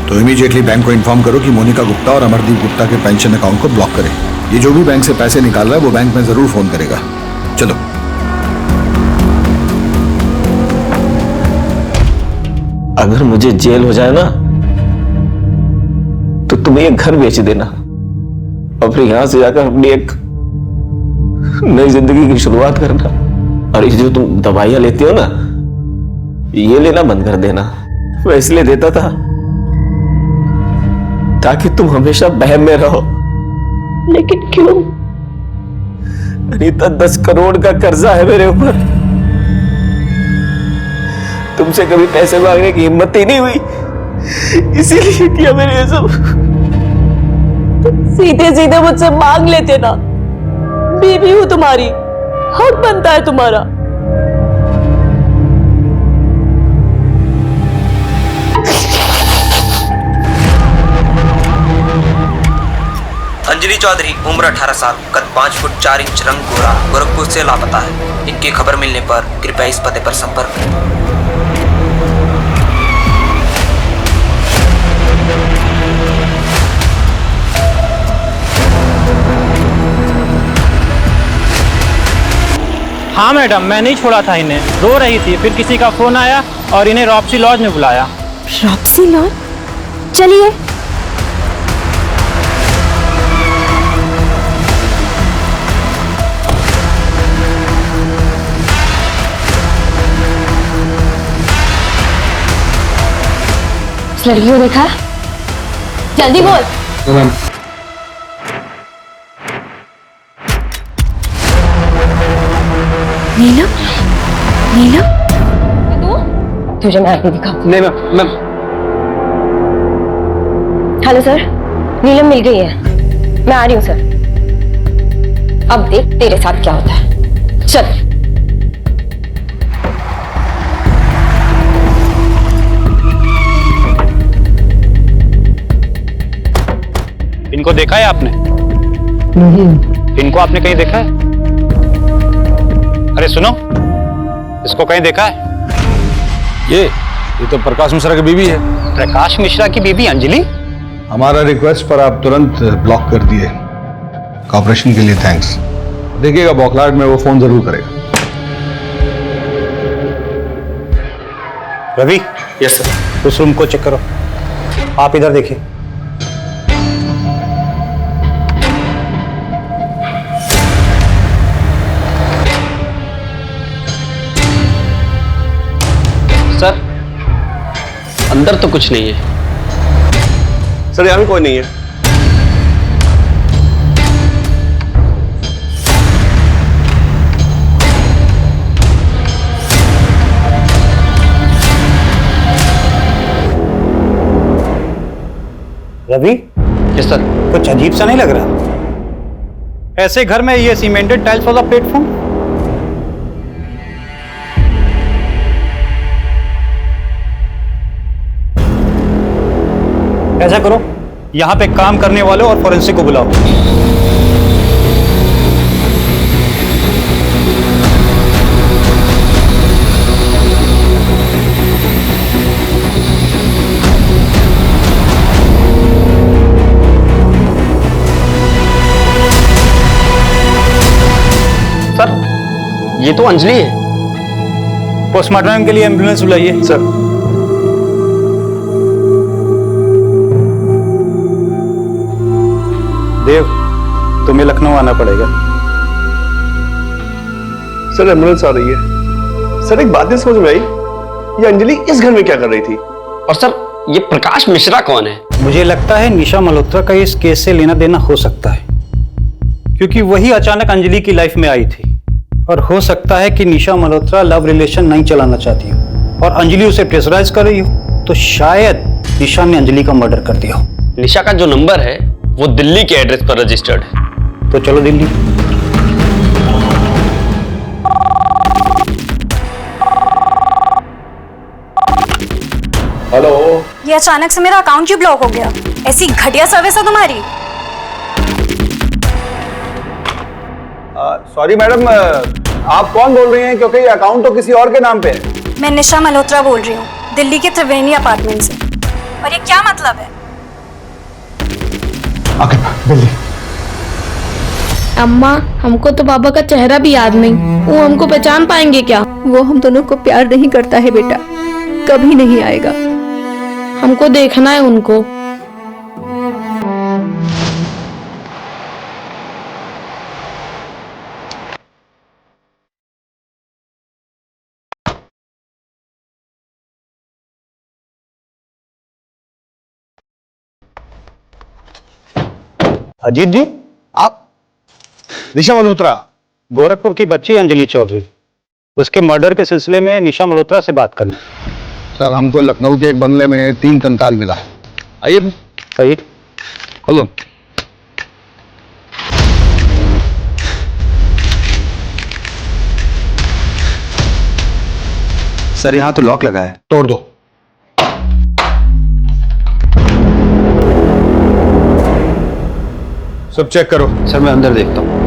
तो इमीडिएटली बैंक को इन्फॉर्म करो कि मोनिका गुप्ता और अमरदीप गुप्ता के पेंशन अकाउंट को ब्लॉक करें। ये जो भी बैंक से पैसे निकाल रहा है वो बैंक में जरूर फोन करेगा। चलो। अगर मुझे जेल हो जाए ना तो तुम ये घर बेच देना और फिर यहां से जाकर अपनी एक नई जिंदगी की शुरुआत करना। और ये जो तुम दवाइयां लेती हो ना, ये लेना बंद कर देना। मैं इसलिए देता था ताकि तुम हमेशा बहम में रहो, लेकिन क्यों? अनीता 10 करोड़ का कर्जा है मेरे ऊपर। तुमसे कभी पैसे मांगने की हिम्मत ही नहीं हुई, इसीलिए किया मैंने ये सब। सीधे सीधे मुझसे मांग लेते ना, बीवी हूं तुम्हारी, हक बनता है तुम्हारा। अंजलि चौधरी, उम्र 18 साल, कद 5 फुट 4 इंच, रंग गोरा, गोरखपुर से लापता है। इनकी खबर मिलने पर कृपया इस पते पर संपर्क करें। हाँ मैडम, मैं नहीं छोड़ा था इन्हें, रो रही थी, फिर किसी का फोन आया और इन्हें रॉप्सी लॉज में बुलाया। रॉप्सी लॉज? चलिए। इस लड़की को देखा? जल्दी बोल। नीलम? नीलम? तुझे मैं आगे दिखाऊं। नहीं मैम। हेलो सर, नीलम मिल गई है, मैं आ रही हूँ सर। अब देख तेरे साथ क्या होता है। चल। इनको देखा है आपने? इनको आपने कहीं देखा है? अरे सुनो, इसको कहीं देखा है? ये तो प्रकाश मिश्रा की बीवी है। प्रकाश मिश्रा की बीवी अंजलि? हमारा रिक्वेस्ट पर आप तुरंत ब्लॉक कर दिए। कॉपरेशन के लिए थैंक्स। देखिएगा बौखलाहट में वो फोन जरूर करेगा। रवि। Yes sir. उस रूम को चेक करो। आप इधर देखिए। सर, अंदर तो कुछ नहीं है। सर यहाँ भी कोई नहीं है। रवि? Yes sir. कुछ अजीब सा नहीं लग रहा? ऐसे घर में ये सीमेंटेड टाइल्स वाला प्लेटफॉर्म? ऐसा करो, यहां पे काम करने वालों और फॉरेंसिक को बुलाओ। सर, ये तो अंजलि है। पोस्टमार्टम के लिए एम्बुलेंस बुलाइए। सर। देव, तुम्हें लखनऊ आना पड़ेगा। सर एम्बुलेंस आ रही है। सर एक बात नहीं समझ में आई, ये अंजलि इस घर में क्या कर रही थी? और सर, ये प्रकाश मिश्रा कौन है? मुझे लगता है निशा मल्होत्रा का इस केस से लेना देना हो सकता है, क्योंकि वही अचानक अंजलि की लाइफ में आई थी। और हो सकता है कि निशा मल्होत्रा लव रिलेशन नहीं चलाना चाहती हो और अंजलि उसे प्रेशराइज कर रही हो, तो शायद निशा ने अंजलि का मर्डर कर दिया हो। निशा का जो नंबर है वो दिल्ली के एड्रेस पर रजिस्टर्ड है। तो चलो दिल्ली। हेलो। ये अचानक से मेरा अकाउंट क्यों ब्लॉक हो गया? ऐसी घटिया सर्विस है तुम्हारी। सॉरी मैडम, आप कौन बोल रही हैं? क्योंकि ये अकाउंट तो किसी और के नाम पे है। मैं निशा मल्होत्रा बोल रही हूँ, दिल्ली के त्रिवेणी अपार्टमेंट से। और ये क्या मतलब है? दिल्ली। अम्मा, हमको तो पापा का चेहरा भी याद नहीं, वो हमको पहचान पाएंगे क्या? वो हम दोनों को प्यार नहीं करता है बेटा, कभी नहीं आएगा। हमको देखना है उनको। अजीत जी, आप? निशा मल्होत्रा? गोरखपुर की बच्ची अंजलि चौधरी, उसके मर्डर के सिलसिले में निशा मल्होत्रा से बात करनी। सर, हमको लखनऊ के एक बंगले में 3 कंकाल मिला। आइए। आइए। खोलो। सर, यहाँ तो लॉक लगा है। तोड़ दो। सब चेक करो। सर, मैं अंदर देखता हूँ।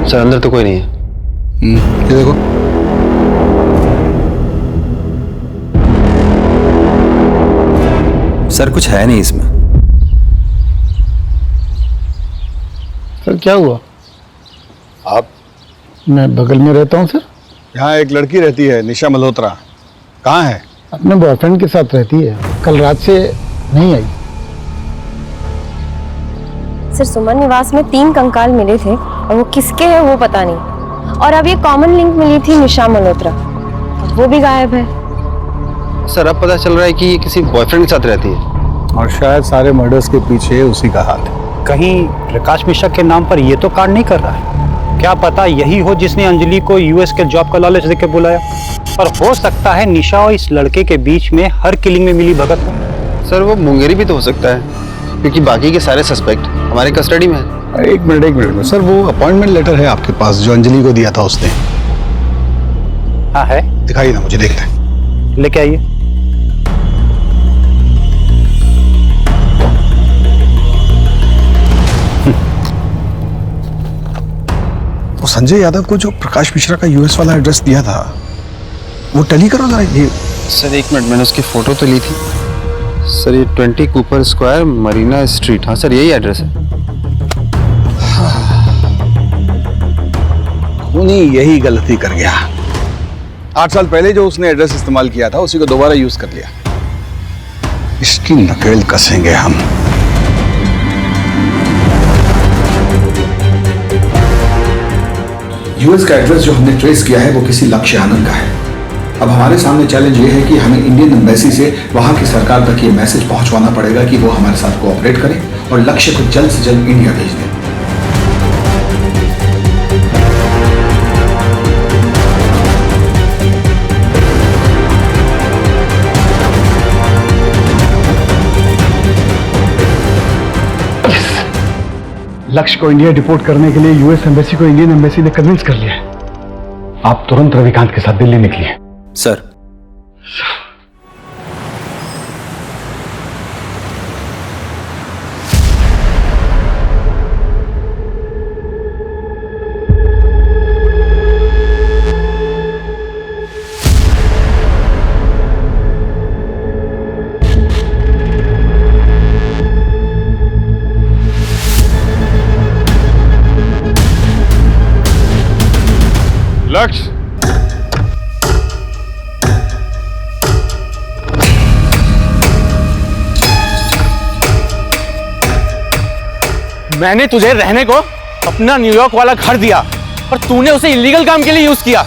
सर, अंदर तो कोई नहीं है। ये देखो। सर, कुछ है नहीं इसमें। सर, क्या हुआ? आप? मैं बगल में रहता हूँ सर। यहाँ एक लड़की रहती है, निशा मल्होत्रा। कहाँ है? अपने बॉयफ्रेंड के साथ रहती है, कल रात से नहीं आई। सर, सुमन निवास में 3 कंकाल मिले थे और वो किसके हैं वो पता नहीं। और अब ये कॉमन लिंक मिली थी निशा मल्होत्रा, वो भी गायब है। सर, अब पता चल रहा है कि ये किसी बॉयफ्रेंड के साथ रहती है और शायद सारे मर्डर्स के पीछे उसी का हाथ है। कहीं प्रकाश मिश्रा के नाम पर ये तो कांड नहीं कर रहा है? क्या पता यही हो जिसने अंजलि को यूएस के जॉब का लालच देके बुलाया। और हो सकता है निशा और इस लड़के के बीच में हर किलिंग में मिली भगत हो। सर, वो मुंगेरी भी तो हो सकता है, क्योंकि बाकी के सारे सस्पेक्ट हमारे कस्टडी में है। एक मिनट सर, वो अपॉइंटमेंट लेटर है आपके पास जो अंजलि को दिया था उसने? हाँ है। दिखाइए ना, मुझे देखना है। लेके आइए। वो संजय यादव को जो प्रकाश मिश्रा का यूएस वाला एड्रेस दिया था, वो टैली करो जरा। ये सर, एक मिनट, मैंने उसकी फोटो तो ली थी। सर, ये 20 कूपर स्क्वायर, मरीना स्ट्रीट। हाँ सर, यही एड्रेस है। नहीं, यही गलती कर गया। 8 साल पहले जो उसने एड्रेस इस्तेमाल किया था उसी को दोबारा यूज कर लिया। इसकी नकेल कसेंगे हम। यूएस का एड्रेस जो हमने ट्रेस किया है वो किसी लक्ष्य आनंद का है। अब हमारे सामने चैलेंज ये है कि हमें इंडियन एम्बेसी से वहां की सरकार तक ये मैसेज पहुंचवाना पड़ेगा कि वो हमारे साथ कोऑपरेट करें और लक्ष्य को जल्द से जल्द इंडिया भेज दें। लक्ष्य को इंडिया डिपोर्ट करने के लिए यूएस एम्बेसी को इंडियन एम्बेसी ने कन्विंस कर लिया है। आप तुरंत रविकांत के साथ दिल्ली निकलिए। सर, लक्ष्य, मैंने तुझे रहने को अपना न्यूयॉर्क वाला घर दिया और तूने उसे इलीगल काम के लिए यूज किया।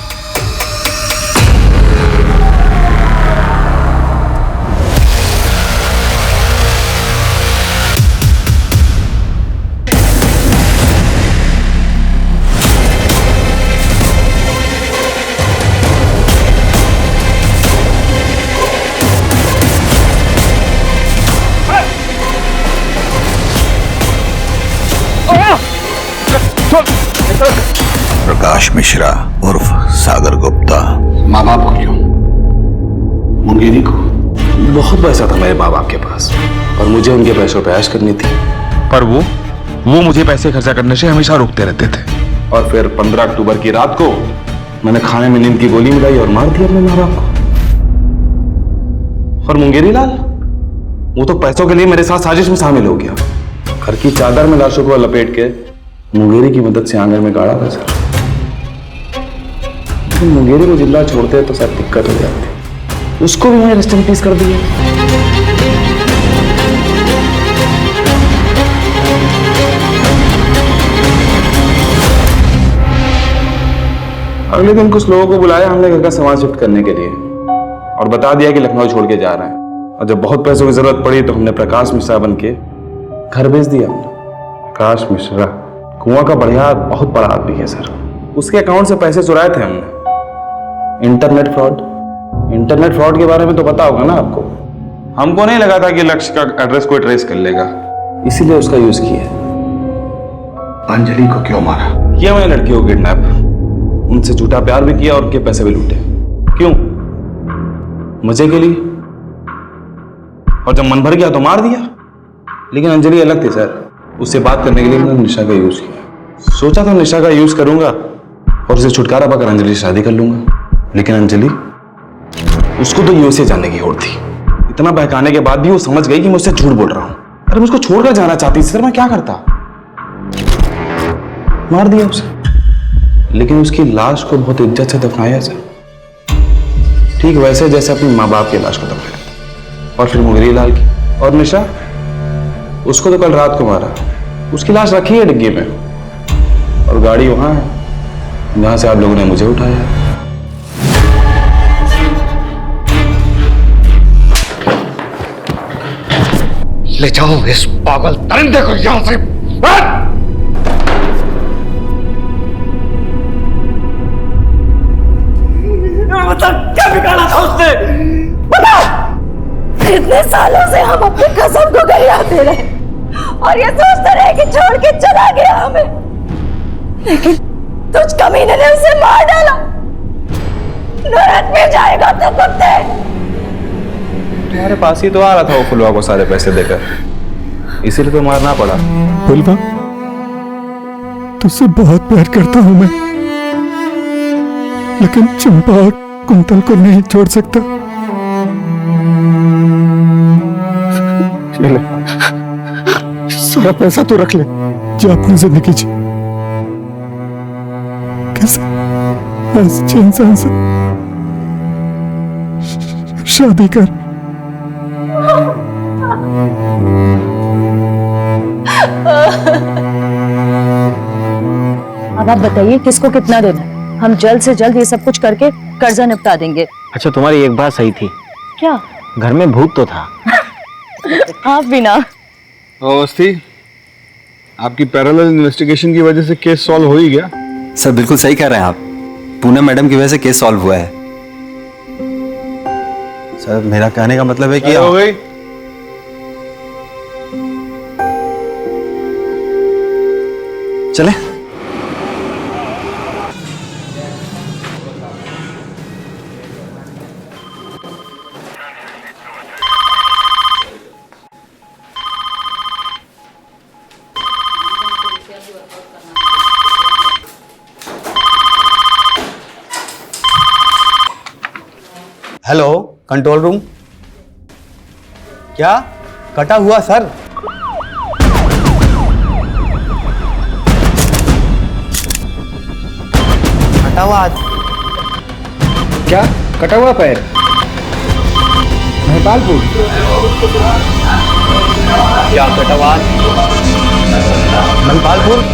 प्रकाश मिश्रा उर्फ सागर गुप्ता। माँ बाप को क्यों? मुंगेरी को? बहुत पैसा था मेरे माँ बाप के पास और मुझे उनके पैसों पे ऐश करनी थी, पर वो मुझे पैसे खर्चा करने से हमेशा रोकते रहते थे। और फिर 15 अक्टूबर की रात को मैंने खाने में नींद की गोली मिलाई और मार दिया अपने माँ बाप को। और मुंगेरी लाल, वो तो पैसों के लिए मेरे साथ साजिश में शामिल हो गया। घर की चादर में लाशों को लपेट के मुंगेरी की मदद से आंगन में गाड़ा था सर। लेकिन मुंगेरी को जिंदा छोड़ते तो सर दिक्कत हो जाती, उसको भी मैंने रेस्ट इन पीस कर दिया। अगले दिन कुछ लोगों को बुलाया हमने घर का सामान शिफ्ट करने के लिए और बता दिया कि लखनऊ छोड़ के जा रहे हैं। और जब बहुत पैसों की जरूरत पड़ी तो हमने प्रकाश मिश्रा बन के घर भेज दिया हमने। प्रकाश मिश्रा कुआं का बढ़िया बहुत बड़ा आदमी है सर। उसके अकाउंट से पैसे चुराए थे हमने। इंटरनेट फ्रॉड के बारे में तो पता होगा ना आपको। हमको नहीं लगा था कि लक्ष्य का एड्रेस कोई ट्रेस कर लेगा, इसीलिए उसका यूज किया। अंजलि को क्यों मारा? किया मैंने लड़कियों को किडनैप, उनसे झूठा प्यार भी किया और उनके पैसे भी लूटे। क्यों? मजे के लिए। और जब मन भर गया तो मार दिया। लेकिन अंजलि अलग थी सर, उससे बात करने के लिए मैंने निशा का यूज किया। सोचा था निशा का यूज करूंगा और उसे छुटकारा पाकर अंजलि से शादी कर लूंगा। लेकिन अंजलि, उसको तो यूएसए जाने की होड़ थी। इतना बहकाने के बाद भी वो समझ गई कि मैं उससे झूठ बोल रहा हूं। अरे मुझको छोड़कर जाना चाहती सर, मैं क्या करता? मार दिया उसे। लेकिन उसकी लाश को बहुत इज्जत से दफनाया सर, ठीक वैसे जैसे अपनी माँ बाप की लाश को दफनाया। और फिर मुंगेरी लाल की और निशा, उसको तो कल रात को मारा। उसकी लाश रखी है डिग्गी में और गाड़ी वहां है जहां से आप लोगों ने मुझे उठाया। ले जाओ इस पागल दरिंदे को यहां से। मतलब क्या बिगाड़ा था उसने? बता! इतने सालों से हम अपनी कसम को गरियाते रहे और ये सोचते रहे कि छोड़ के चला गया हमें, लेकिन तुझ कमीने ने उसे मार डाला। नरक में जाएगा तो कुत्ते। तुम्हारे पास ही तो आ रहा था वो फुलवा को सारे पैसे देकर, इसीलिए तो मारना पड़ा। फुलवा, तुझसे बहुत प्यार करता हूं मैं, लेकिन चंपा और कुंतल को नहीं छोड़ सकता। ले, सारा पैसा तो रख ले, जो अपनी जिंदगी जी कैसे अच्छे इंसान से शादी कर। अब आप बताइए किसको कितना देना है? हम जल्द से जल्द ये सब कुछ करके कर्जा निपटा देंगे। अच्छा, तुम्हारी एक बात सही थी। क्या? घर में भूत तो था। आप भी ना। अवस्थी, आपकी पैरेलल इन्वेस्टिगेशन की वजह से केस सॉल्व हो ही गया। सर बिल्कुल सही कह रहे हैं आप, पूनम मैडम की वजह से केस सॉल्व हुआ है। सर मेरा कहने का मतलब है कि हो गई। चले। Hello, control room. क्या कटा हुआ सर? कटा हुआ आज? क्या कटा हुआ पैर? महपालपुर। क्या कटा हुआ? महपालपुर।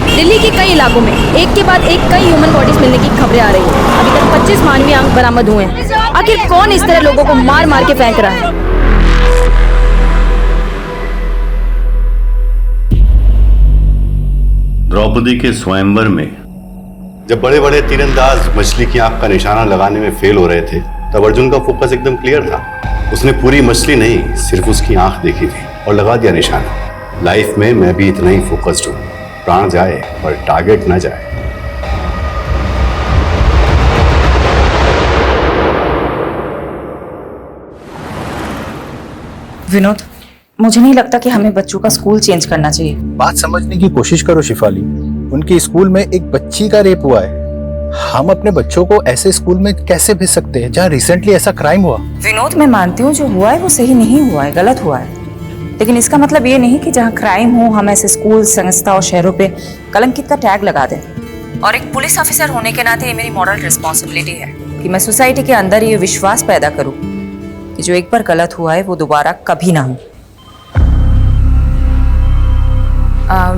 दिल्ली के कई इलाकों में एक के बाद एक कई ह्यूमन बॉडीज मिलने की खबरें आ रही हैं। अभी तक 25 मानवीय अंग बरामद हुए हैं। आखिर कौन इस तरह लोगों को मार मार के फेंक रहा है? द्रौपदी के स्वयंवर में जब बड़े बड़े तीरंदाज मछली की आंख का निशाना लगाने में फेल हो रहे थे, तब अर्जुन का फोकस एकदम क्लियर था। उसने पूरी मछली नहीं, सिर्फ उसकी आंख देखी थी और लगा दिया निशाना। लाइफ में मैं भी इतना ही फोकस्ड हूँ। प्राण जाए पर टारगेट न जाए। विनोद, मुझे नहीं लगता कि हमें बच्चों का स्कूल चेंज करना चाहिए। बात समझने की कोशिश करो शिफाली, उनके स्कूल में एक बच्ची का रेप हुआ है। हम अपने बच्चों को ऐसे स्कूल में कैसे भेज सकते हैं जहाँ रिसेंटली ऐसा क्राइम हुआ? विनोद, मैं मानती हूँ जो हुआ है वो सही नहीं हुआ है, गलत हुआ है, लेकिन इसका मतलब ये नहीं कि जहाँ क्राइम हो हम ऐसे स्कूल, संस्था और शहरों पे कलंकित का टैग लगा दें। और एक पुलिस ऑफिसर होने के नाते ये मेरी मॉरल रिस्पॉन्सिबिलिटी है कि मैं सोसाइटी के अंदर ये विश्वास पैदा करूँ कि जो एक बार गलत हुआ है वो दोबारा कभी ना हो।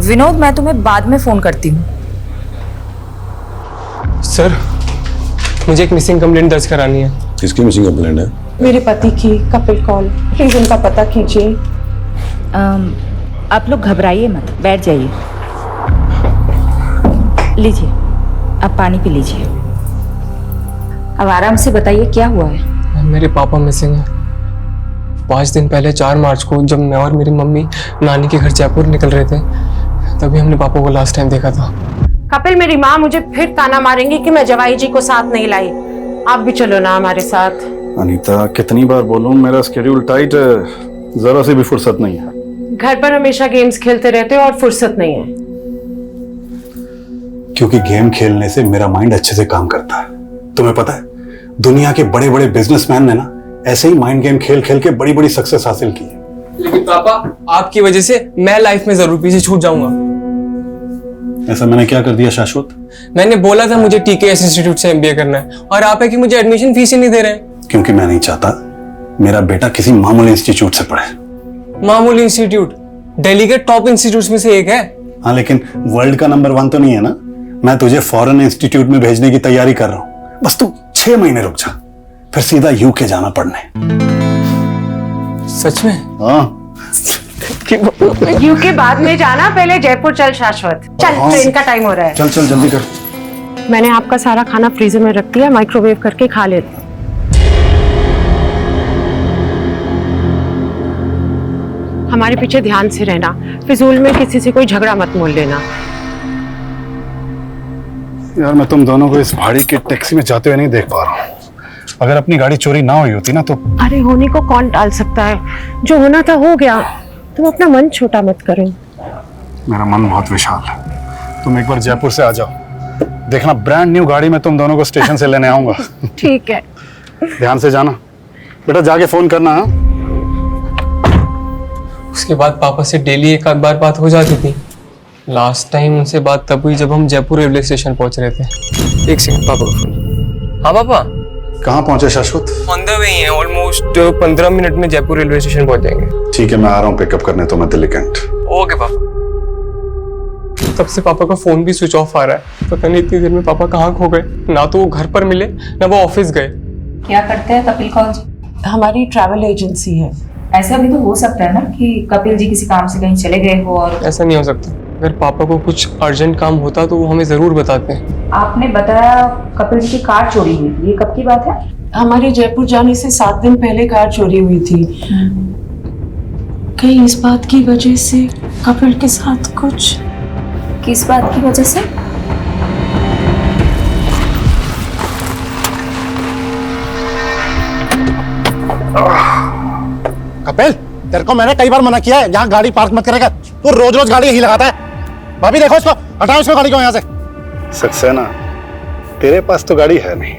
विनोद, मैं तुम्हें बाद में फोन करती हूँ। सर, मुझे एक मिसिंग कंप्लेंट दर्ज करानी है। किसकी मिसिंग कंप्लेंट है? मेरे पति की, कपिल कौल। प्लीज उनका पता कीजिए। आप लोग घबराइए मत, बैठ जाइए। लीजिए, आप पानी पी लीजिए। अब आराम से बताइए क्या हुआ है। मेरे पापा मिसिंग है। 5 दिन पहले 4 मार्च को जब मैं और मेरी मम्मी नानी के घर जयपुर निकल रहे थे तभी हमने पापा को लास्ट टाइम देखा था। कपिल, मेरी माँ मुझे फिर ताना मारेंगी कि मैं जवाई जी को साथ नहीं लाई। आप भी चलो ना हमारे साथ। अनीता, कितनी बार बोलूं, मेरा स्केड्यूल टाइट है, जरा सी भी फुर्सत नहीं है। घर पर हमेशा गेम्स खेलते रहते हो और फुर्सत नहीं है। क्योंकि गेम खेलने से मेरा माइंड अच्छे से काम करता है। तुम्हें पता है, दुनिया के बड़े बड़े बिजनेसमैन ने ना ऐसे ही माइंड गेम खेल खेल के बड़ी बड़ी सक्सेस हासिल की है। लेकिन पापा, आपकी वजह से मैं लाइफ में जरूर पीछे छूट जाऊंगा। ऐसा मैंने क्या कर दिया शाश्वत? मैंने बोला था मुझे टीकेएस इंस्टीट्यूट से एमबीए करना है और आप है कि मुझे एडमिशन फीस ही नहीं दे रहे हैं। क्योंकि मैं नहीं चाहता मेरा बेटा किसी मामूली इंस्टीट्यूट से पढ़े। मामूली इंस्टीट्यूट दिल्ली के टॉप इंस्टीट्यूट में से एक है। हाँ, लेकिन वर्ल्ड का नंबर 1 तो नहीं है ना। मैं तुझे फॉरेन इंस्टीट्यूट में भेजने की तैयारी कर रहा हूँ। बस तू 6 महीने रुक जा, फिर सीधा यूके जाना पढ़ने। सच में? हाँ। यूके बाद में जाना, पहले जयपुर चल शाश्वत। चल, ट्रेन का टाइम हो रहा है। चल चल जल्दी कर। मैंने आपका सारा खाना फ्रीजर में रख दिया, माइक्रोवेव करके खा लेते। हमारे पीछे ध्यान से रहना, फिजूल में किसी से कोई झगड़ा मत मोल लेना। यार, मैं तुम दोनों को इस भाड़ी की टैक्सी में जाते हुए नहीं देख पा रहा हूँ। अगर अपनी गाड़ी चोरी ना हुई होती ना तो। अरे, होने को कौन टाल सकता है? जो होना था हो गया। तुम अपना मन छोटा मत करो। मेरा मन बहुत विशाल है। तुम एक बार जयपुर से आ जाओ, देखना ब्रांड न्यू गाड़ी में तुम दोनों को स्टेशन से लेने आऊंगा। ठीक है। ध्यान से जाना बेटा, जाके फोन करना। हाँ? उसके बाद पापा से डेली एक आध बार बात हो जाती थी। लास्ट टाइम उनसे बात तब हुई जब हम जयपुर रेलवे स्टेशन पहुंच रहे थे। एक सेकंड, पापा का फोन। हाँ पापा। कहाँ पहुंचे शाश्वत? ऑन द वे ही हैं, ऑलमोस्ट 15 मिनट में जयपुर रेलवे स्टेशन पहुंच जाएंगे। ठीक है, मैं आ रहा हूँ पिकअप करने तो मैं दिल्ली कैंट। ओके पापा। तब से पापा का फोन भी स्विच ऑफ आ रहा है। पता नहीं इतनी देर में पापा कहाँ खो गए। ना तो वो घर पर मिले ना वो ऑफिस गए। क्या करते हैं कपिल कौल जी? हमारी ट्रैवल एजेंसी है। ऐसा भी तो हो सकता है ना कि कपिल जी किसी काम से कहीं चले गए हो और। ऐसा नहीं हो सकता। अगर पापा को कुछ अर्जेंट काम होता तो वो हमें जरूर बताते हैं। आपने बताया कपिल जी की कार चोरी हुई थी, ये कब की बात है? हमारे जयपुर जाने से 7 दिन पहले कार चोरी हुई थी। कहीं इस बात की वजह से कपिल के साथ कुछ। किस बात की वजह से? कपिल, तेरे को मैंने कई बार मना किया है यहाँ गाड़ी पार्क मत करेगा। तू रोज रोज गाड़ी यही लगाता है। भाभी देखो इसको, हटाओ इसको गाड़ी को यहाँ से। सक्सेना, तेरे पास तो गाड़ी है नहीं,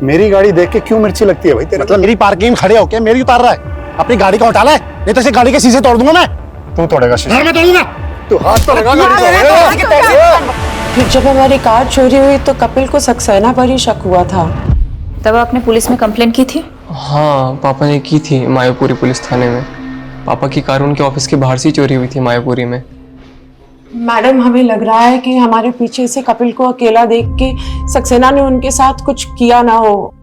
मेरी गाड़ी देख के क्यों मिर्ची लगती है भाई तेरे? मतलब मेरी पार्किंग में खड़े होके मेरी उतार रहा है। अपनी गाड़ी को हटा ले, नहीं तो इसे गाड़ी के शीशे तोड़ दूंगा मैं। तू तोड़ेगा शीशे? मैं तोड़ूंगा। तू हाथ तो लगा गाड़ी को। फिर जब हमारी कार चोरी हुई तो कपिल को सक्सेना पर ही शक हुआ था। तब आपने पुलिस में कंप्लेंट की थी? हाँ, पापा ने की थी मायापुरी पुलिस थाने में। पापा की कार उनके ऑफिस के बाहर से चोरी हुई थी मायापुरी में। मैडम, हमें लग रहा है कि हमारे पीछे से कपिल को अकेला देख के सक्सेना ने उनके साथ कुछ किया ना हो।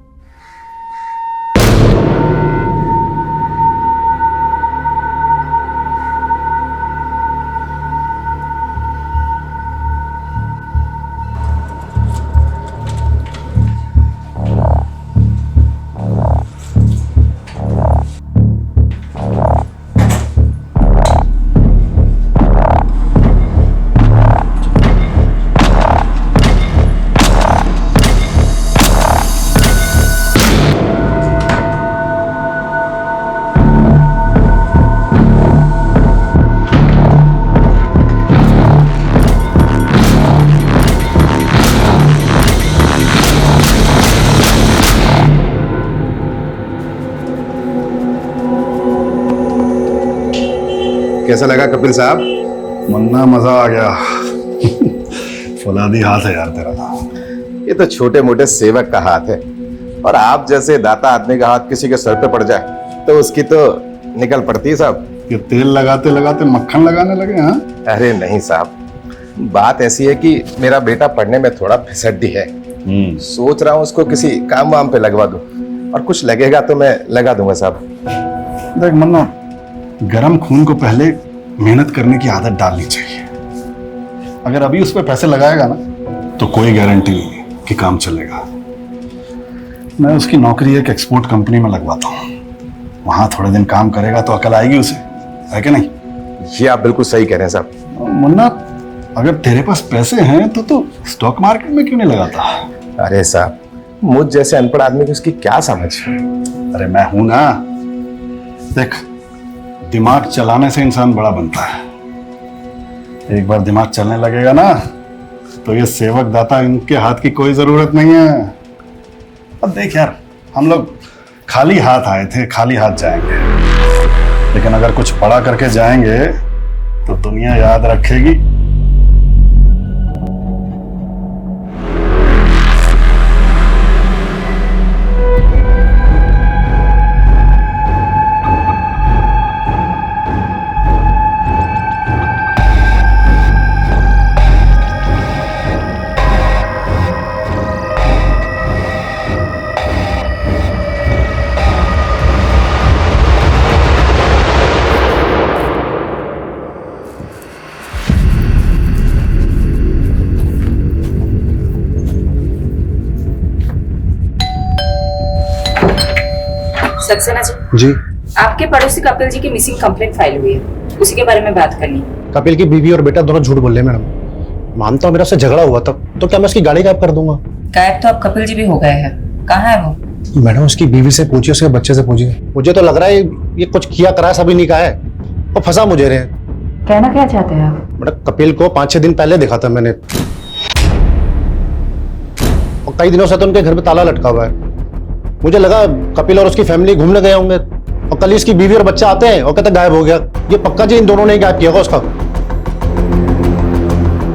कैसा लगा कपिल साहब? मुन्ना मजा आ गया। फौलादी हाथ है यार तेरा। ये तो छोटे मोटे सेवक का हाथ है, और आप जैसे दाता आदमी का हाथ किसी के सर पे पड़ जाए तो उसकी तो निकल पड़ती है साहब। ये तेल लगाते लगाते मक्खन लगाने लगे हाँ? अरे नहीं साहब, बात ऐसी है कि मेरा बेटा पढ़ने में थोड़ा फिसड्डी है। सोच रहा हूँ उसको किसी काम वाम पे लगवा दूं, और कुछ लगेगा तो मैं लगा दूंगा साहब। देख मुन्ना, गरम खून को पहले मेहनत करने की आदत डालनी चाहिए। अगर अभी उस पर पैसे लगाएगा ना तो कोई गारंटी नहीं कि काम चलेगा। मैं उसकी नौकरी एक एक्सपोर्ट कंपनी में लगवाता हूँ, वहां थोड़े दिन काम करेगा तो अकल आएगी उसे, है कि नहीं? ये आप बिल्कुल सही कह रहे हैं साहब। मुन्ना, अगर तेरे पास पैसे हैं तो स्टॉक मार्केट में क्यों नहीं लगाता? अरे साहब, मुझ जैसे अनपढ़ आदमी की उसकी क्या समझ? अरे मैं हूं ना। देख, दिमाग चलाने से इंसान बड़ा बनता है। एक बार दिमाग चलने लगेगा ना तो ये सेवक दाता इनके हाथ की कोई जरूरत नहीं है। अब देख यार, हम लोग खाली हाथ आए थे, खाली हाथ जाएंगे, लेकिन अगर कुछ पढ़ा करके जाएंगे तो दुनिया याद रखेगी। सक्सेना जी, आपके पड़ोसी कपिल जी की मिसिंग कंप्लेंट फाइल हुई है, उसी के बारे में बात करनी। कपिल की बीवी और बेटा दोनों झूठ बोल रहे हैं मैडम। मानता हूँ मेरा उससे झगड़ा हुआ था, तो क्या मैं उसकी गाड़ी गायब कर दूंगा? गायब तो अब कपिल जी भी हो गए हैं, कहाँ है वो? मैडम, उसकी बीवी से पूछिए, उसके बच्चे से पूछिए। मुझे तो लग रहा है ये कुछ किया करा सभी नहीं कहा है, और फंसा मुझे रहे। कहना क्या चाहते हैं आप? मैडम, कपिल को 5-6 दिन पहले देखा था मैंने, और कई दिनों से तो उनके घर पे ताला लटका हुआ है। मुझे लगा कपिल और उसकी फैमिली घूमने गए होंगे, और कल इसकी बीवी और बच्चा आते हैं और कहते गायब हो गया। ये पक्का जी इन दोनों ने गायब किया होगा उसका।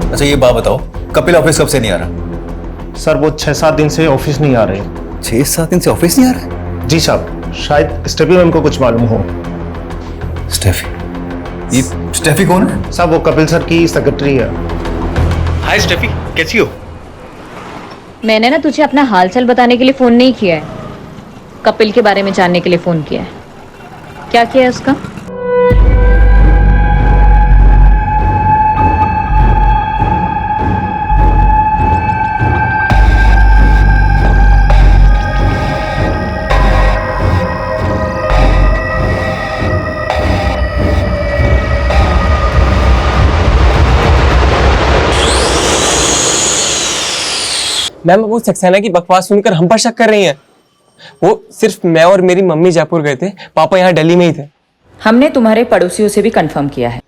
अच्छा ये बात बताओ, कपिल ऑफिस कब से नहीं आ रहा? सर वो 6-7 दिन से ऑफिस नहीं आ रहे। 6-7 दिन से ऑफिस नहीं आ रहा? जी साहब, शायद स्टेफी मैम को कुछ मालूम हो। स्टेफी? ये स्टेफी कौन है? साहब वो कपिल सर की सेक्रेटरी है। हाय स्टेफी, कैसी हो? मैंने ना तुझे अपना हालचाल बताने के लिए फोन नहीं किया है, कपिल के बारे में जानने के लिए फोन किया है। क्या किया है उसका? मैम वो सक्सेना की बकवास सुनकर हम पर शक कर रही हैं। वो सिर्फ मैं और मेरी मम्मी जयपुर गए थे, पापा यहाँ दिल्ली में ही थे। हमने तुम्हारे पड़ोसियों से भी कंफर्म किया है,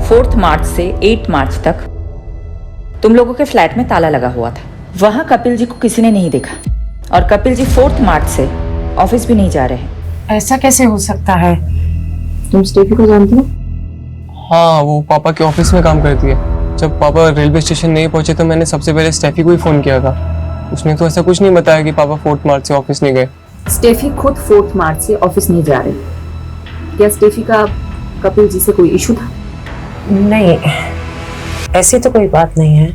4 मार्च से 8 मार्च तक तुम लोगों के फ्लैट में ताला लगा हुआ था। वहां कपिल जी को किसी ने नहीं देखा, और कपिल जी 4 मार्च से ऑफिस भी नहीं जा रहे हैं। ऐसा कैसे हो सकता है? तुम स्टेफी को जानती हो? हाँ, वो पापा के ऑफिस में काम करती है। जब पापा रेलवे स्टेशन नहीं पहुंचे तो मैंने सबसे पहले स्टेफी को ही फोन किया था। उसने तो ऐसा कुछ नहीं बताया कि पापा 4 मार्च से ऑफिस नहीं गए। स्टेफी खुद 4 मार्च से ऑफिस नहीं जा रही। क्या स्टेफी का कपिल जी से कोई इशू था? नहीं, ऐसी तो कोई बात नहीं है।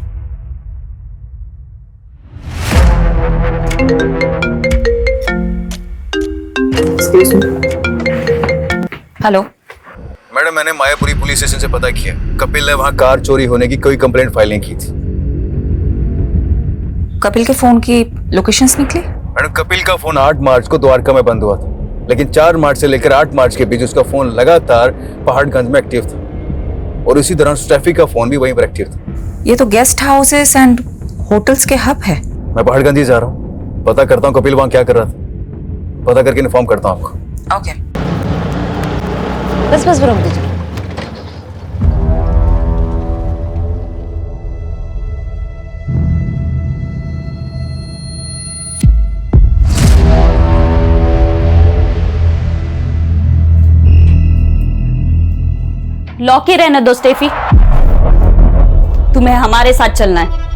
हेलो मैडम, मैंने मायापुरी पुलिस स्टेशन से पता किया, कपिल ने वहां कार चोरी होने की कोई कंप्लेंट फाइल नहीं की थी। कपिल के फोन की लोकेशंस निकली? मैडम, कपिल का फोन 8 मार्च को द्वारका में बंद हुआ था, लेकिन 4 मार्च से लेकर 8 मार्च के बीच उसका फोन लगातार पहाड़गंज में एक्टिव था, और इसी दौरान स्टेफी का फोन भी वहीं पर एक्टिव था। ये तो गेस्ट हाउसेस एंड होटल्स के हब है। मैं पहाड़गंज ही जा रहा हूँ, पता करता हूँ कपिल वहां क्या कर रहा था, पता करके इन्फॉर्म करता हूँ आपको। ओके। बस बरोबर दीजिए। लौके रहने दो स्टेफी, तुम्हें हमारे साथ चलना है।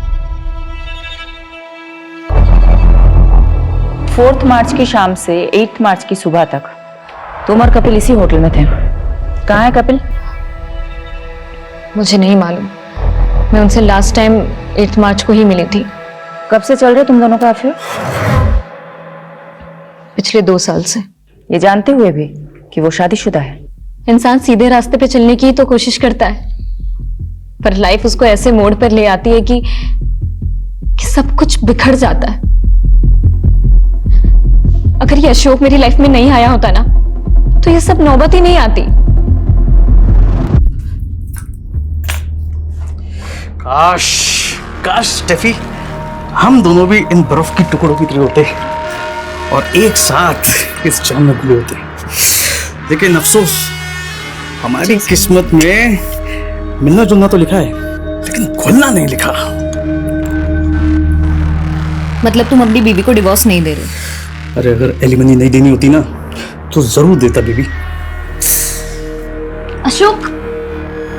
4 मार्च की शाम से 8 मार्च की सुबह तक तुम और कपिल इसी होटल में थे। कहाँ है कपिल? मुझे नहीं मालूम, मैं उनसे लास्ट टाइम 8 मार्च को ही मिली थी। कब से चल रहे तुम दोनों का अफेयर? पिछले 2 साल से। ये जानते हुए भी कि वो शादीशुदा है? इंसान सीधे रास्ते पे चलने की तो कोशिश करता है, पर लाइफ उसको ऐसे मोड़ पर ले आती है कि सब कुछ बिखर जाता है। अगर ये अशोक मेरी लाइफ में नहीं आया होता ना, तो ये सब नौबत ही नहीं आती। काश काश स्टेफी, हम दोनों भी इन बर्फ की टुकड़ों की तरह होते और एक साथ इस जंग में घुले होते। लेकिन अफसोस, हमारी किस्मत में मिलना जुलना तो लिखा है, लेकिन घुलना नहीं लिखा। मतलब तुम अपनी बीवी को डिवोर्स नहीं दे रहे? अरे अगर एलिमनी नहीं देनी होती ना, तो जरूर देता बीबी। अशोक,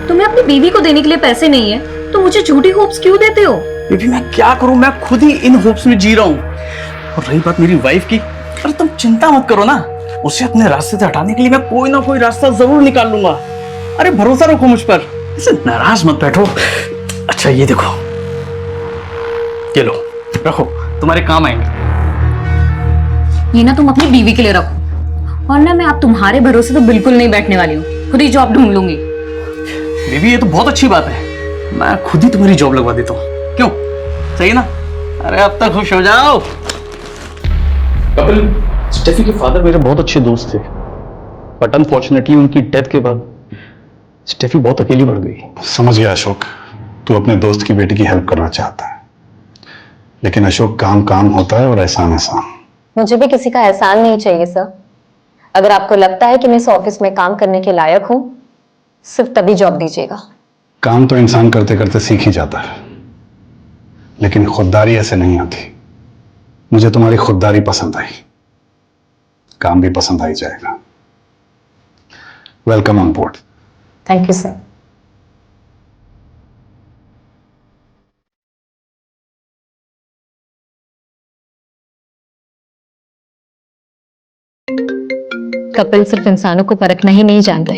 तुम्हें अपनी बीवी को देने के लिए पैसे नहीं है तो मुझे झूठी होप्स क्यों देते हो? बीबी मैं क्या करूं, मैं खुद ही इन होप्स में जी रहा हूं। और रही बात मेरी वाइफ की, अरे तुम चिंता मत करो ना, उसे अपने रास्ते से हटाने के लिए मैं कोई ना कोई रास्ता जरूर निकाल लूंगा। अरे भरोसा रखो मुझ पर, ऐसे नाराज मत बैठो। अच्छा ये देखो, ये लो रखो, तुम्हारे काम आएंगे। ये ना तुम अपनी बीवी के लिए रखो, और ना मैं आप तुम्हारे भरोसे तो बिल्कुल नहीं बैठने वाली हूँ, खुद ही जॉब ढूंढ लूंगी। बीबी ये तो बहुत अच्छी बात है, मैं खुद ही तुम्हारी जॉब लगवा देता हूँ, क्यों? सही ना? अरे अब तक खुश हो जाओ। कपिल, स्टेफी के फादर मेरे बहुत अच्छे दोस्त थे, बट अनफॉर्चुनेटली उनकी डेथ के बाद स्टेफी बहुत अकेली पड़ गई। समझ गया अशोक, तू अपने दोस्त की बेटी की हेल्प करना चाहता है, लेकिन अशोक काम काम होता है और एहसान एहसान। मुझे भी किसी का एहसान नहीं चाहिए सर। अगर आपको लगता है कि मैं इस ऑफिस में काम करने के लायक हूं, सिर्फ तभी जॉब दीजिएगा। काम तो इंसान करते करते सीख ही जाता है, लेकिन खुददारी ऐसे नहीं आती। मुझे तुम्हारी खुददारी पसंद आई, काम भी पसंद आई जाएगा। Welcome on board. Thank you sir. Kapil सिर्फ इंसानों को परखना ही नहीं जानते,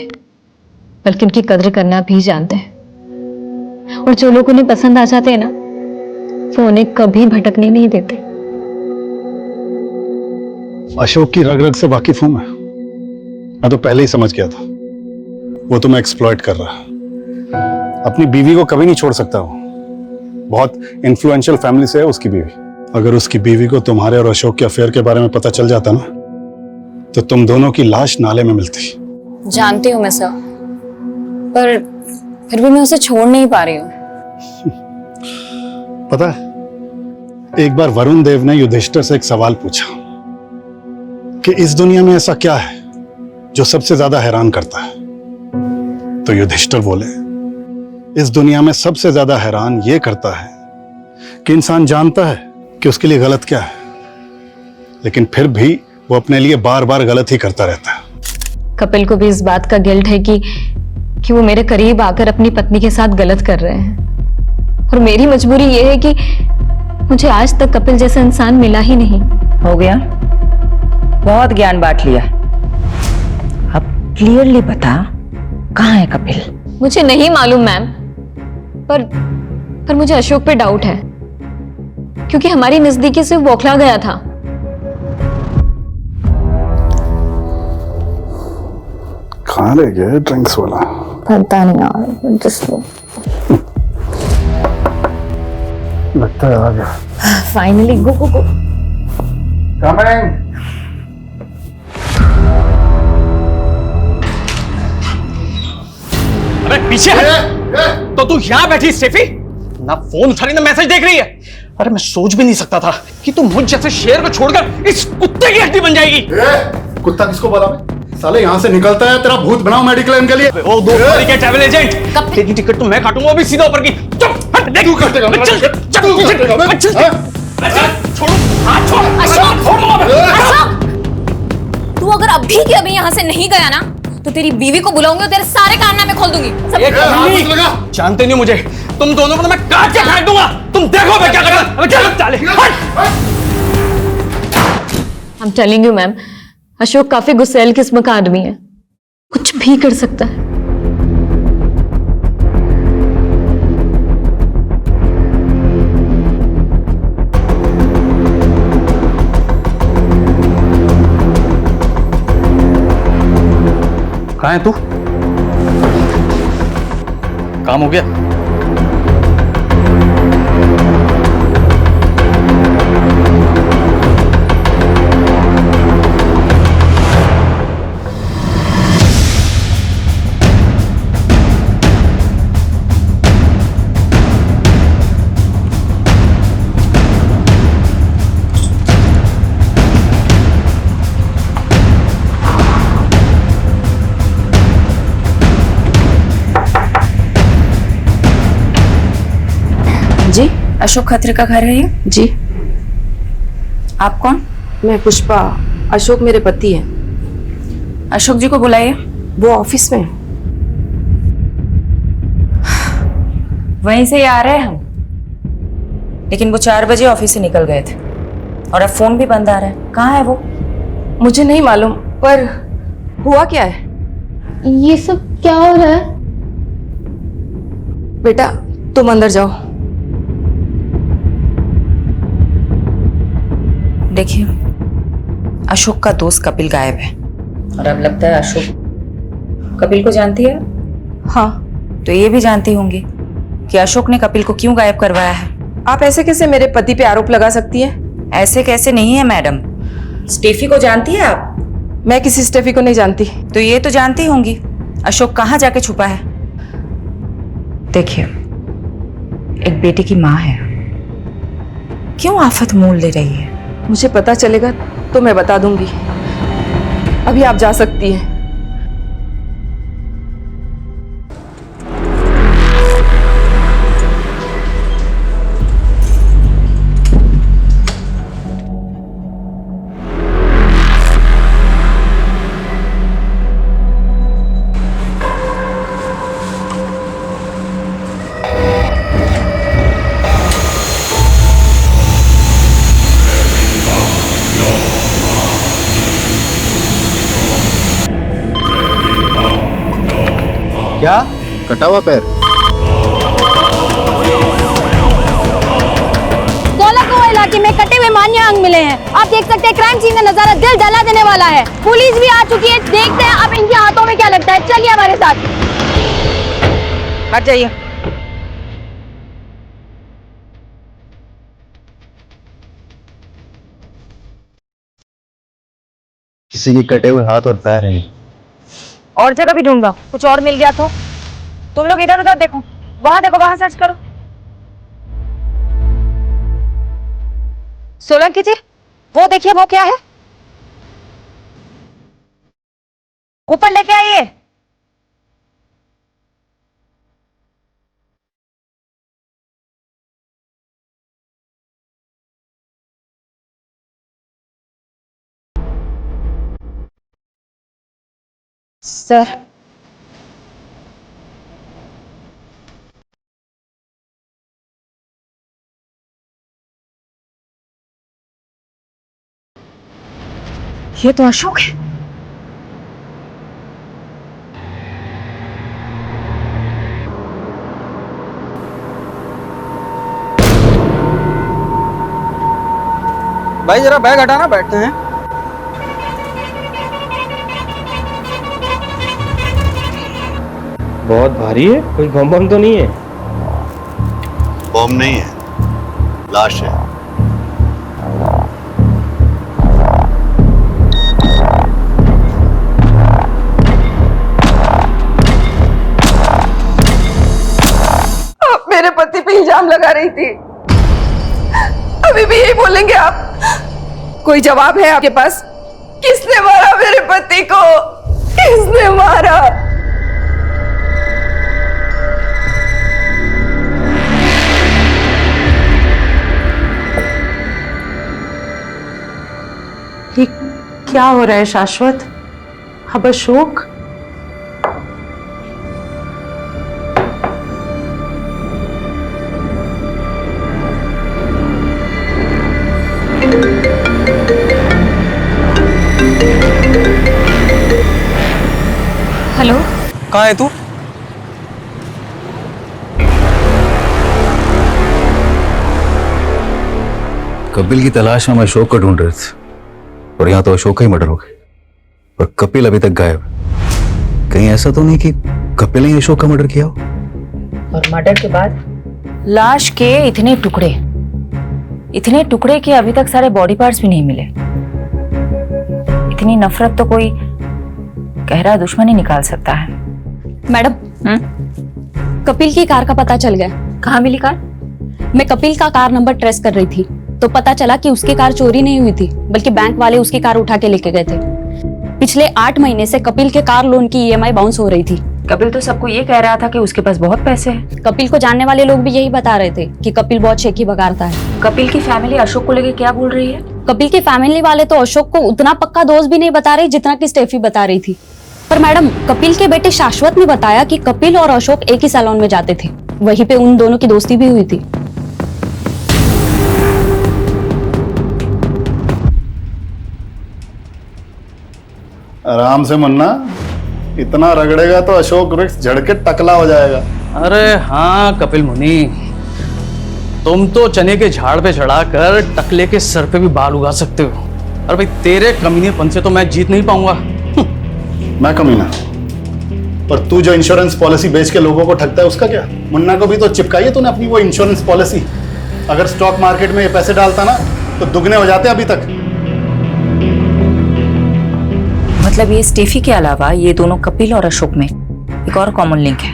बल्कि उनकी कद्र करना भी जानते हैं। और जो लोग उन्हें पसंद आ जाते हैं ना, वो उन्हें कभी भटकने नहीं देते। अशोक की रग रग से वाकिफ हूं मैं तो पहले ही समझ गया था वो तुम्हें एक्सप्लॉइट कर रहा है। अपनी बीवी को कभी नहीं छोड़ सकता वो, बहुत इन्फ्लुएंशियल फैमिली से है उसकी बीवी। अगर उसकी बीवी को तुम्हारे और अशोक के अफेयर के बारे में पता चल जाता ना, तो तुम दोनों की लाश नाले में मिलती। जानती हूँ मैं सर, पर फिर भी मैं उसे छोड़ नहीं पा रही हूँ। पता है, एक बार वरुण देव ने युधिष्ठिर से एक सवाल पूछा कि इस दुनिया में ऐसा क्या है जो सबसे ज्यादा हैरान करता है। तो युधिष्ठिर बोले, इस दुनिया में सबसे ज्यादा हैरान ये करता है कि इंसान जानता है कि उसके लिए गलत क्या है, लेकिन फिर भी वो अपने लिए बार बार गलत ही करता रहता है। कपिल को भी इस बात का गिल्ट है कि वो मेरे करीब आकर अपनी पत्नी के साथ गलत कर रहे हैं, और मेरी मजबूरी ये है कि मुझे आज तक कपिल जैसा इंसान मिला ही नहीं। हो गया, बहुत ज्ञान बांट लिया, अब क्लियरली बता कहाँ है कपिल? मुझे नहीं मालूम मैम, पर मुझे अशोक पे डाउट है, क्योंकि हमारी नजदीकी से वो बौखला गया था। कहाँ रह गया ड्रिंक्स वाला? पता नहीं यार, जस्ट लगता है आ गया। फाइनली गो गो गो। कमिंग। अरे पीछे हट। तो तू यहाँ बैठी स्टेफी, ना फोन उठा रही ना मैसेज देख रही है। अरे मैं सोच भी नहीं सकता था कि तू मुझ जैसे शेर को छोड़कर इस कुत्ते की हड्डी बन जाएगी। कुत्ता किसको बोला मैं? साले यहाँ से निकलता है, तेरा भूत बनाओ मेडिकल क्लेम के लिए। ओ दो के ट्रैवल एजेंट, तेरी टिकट तो मैं काटूंगा अभी सीधा ऊपर की। चुप हट, देख तू काटेगा। छोड़ो, हाथ छोड़। अशोक, अशोक, तू अगर अभी के अभी यहाँ से नहीं गया ना, तो तेरी बीवी को बुलाऊंगी और तेरे सारे कारनामे खोल दूंगी। जानते नहीं मुझे, तुम दोनों को तो मैं काट के फेंक दूंगा। तुम देखो मैं क्या कर रहा हूं। चले I'm telling you ma'am, Ashok काफी गुस्सैल किस्म का आदमी है, कुछ भी कर सकता है। कहाँ है तू? काम हो गया? जी, अशोक खत्री का घर है ये? जी। आप कौन? मैं पुष्पा, अशोक मेरे पति हैं। अशोक जी को बुलाइए। वो ऑफिस में। वहीं से ही आ रहे हैं हम, लेकिन वो 4 बजे ऑफिस से निकल गए थे और अब फोन भी बंद आ रहा है। कहाँ है वो? मुझे नहीं मालूम, पर हुआ क्या है? ये सब क्या हो रहा है? बेटा तुम अंदर जाओ। देखिए, अशोक का दोस्त कपिल गायब है और अब लगता है अशोक कपिल को जानती है। हाँ, तो ये भी जानती होंगी कि अशोक ने कपिल को क्यों गायब करवाया है। आप ऐसे कैसे मेरे पति पे आरोप लगा सकती हैं? ऐसे कैसे नहीं है मैडम। स्टेफी को जानती है आप? मैं किसी स्टेफी को नहीं जानती। तो ये तो जानती होंगी अशोक कहाँ जाके छुपा है। देखिए, एक बेटी की माँ है, क्यों आफत मोल ले रही है? मुझे पता चलेगा तो मैं बता दूंगी। अभी आप जा सकती हैं। क्या? कटा हुआ पैर? दौलतपुर इलाके में कटे हुए मान्य अंग मिले हैं। आप देख सकते हैं क्राइम सीन का नजारा दिल जला देने वाला है। पुलिस भी आ चुकी है, देखते हैं अब इनके हाथों में क्या लगता है। चलिए हमारे साथ। हट जाइए। किसी के कटे हुए हाथ और पैर हैं। और जगह भी ढूंढा, कुछ और मिल गया तो? तुम लोग इधर उधर देखो, वहां सर्च करो। सोलंकी जी, वो देखिए, वो क्या है? ऊपर लेके आइए। सर, ये तो अशोक है। भाई जरा बैग हटाना, बैठते हैं। बहुत भारी है, कोई बम बम तो नहीं है? बॉम्ब नहीं है, लाश है। आप मेरे पति पे इल्जाम लगा रही थी, अभी भी यही बोलेंगे आप? कोई जवाब है आपके पास? किसने मारा मेरे पति को? किसने मारा? ये क्या हो रहा है शाश्वत? अब अशोक कहाँ है तू? कपिल की तलाश में हम अशोक को ढूंढ रहे थे और यहाँ तो अशोक का ही मर्डर हो गया और कपिल अभी तक गायब है। कहीं ऐसा तो नहीं कि कपिल ने अशोक का मर्डर किया हो? और मर्डर के बाद लाश के इतने टुकड़े कि अभी तक सारे बॉडी पार्ट्स भी नहीं मिले। इतनी नफरत तो कोई गहरा दुश्मन ही निकाल सकता है। मैडम, कपिल की कार का पता चल गया। कहाँ मिली कार? मैं कपिल का कार नंबर ट्रेस कर रही थी तो पता चला कि उसकी कार चोरी नहीं हुई थी, बल्कि बैंक वाले उसकी कार उठा के लेके गए थे। पिछले 8 महीने से कपिल के कार लोन की EMI बाउंस हो रही थी। कपिल तो सबको ये कह रहा था कि उसके पास बहुत पैसे हैं। कपिल को जानने वाले लोग भी यही बता रहे थे कि कपिल बहुत शेखी बगाड़ता है। कपिल की फैमिली अशोक को लेके क्या बोल रही है? कपिल की फैमिली वाले तो अशोक को उतना पक्का दोस्त भी नहीं बता रहे जितना कि स्टेफी बता रही थी। पर मैडम, कपिल के बेटे शाश्वत ने बताया कि कपिल और अशोक एक ही सैलून में जाते थे, वहीं पे उन दोनों की दोस्ती भी हुई थी। आराम से मुन्ना, इतना रगड़ेगा तो अशोक वृक्ष झड़ के टकला हो जाएगा। अरे हाँ कपिल मुनि, तुम तो चने के झाड़ पे चढ़ाकर टकले के सर पे भी बाल उगा सकते हो। अरे भाई, तेरे कमीनेपन से तो मैं जीत नहीं पाऊंगा। मैं कमीना? पर तू जो इंश्योरेंस पॉलिसी बेच के लोगों को ठगता है उसका क्या? मुन्ना को भी तो चिपकाई है तूने अपनी वो इंश्योरेंस पॉलिसी। अगर स्टॉक मार्केट में ये पैसे डालता ना तो दुगने हो जाते अभी तक। मतलब ये स्टेफी के अलावा ये दोनों कपिल और अशोक में एक और कॉमन लिंक है,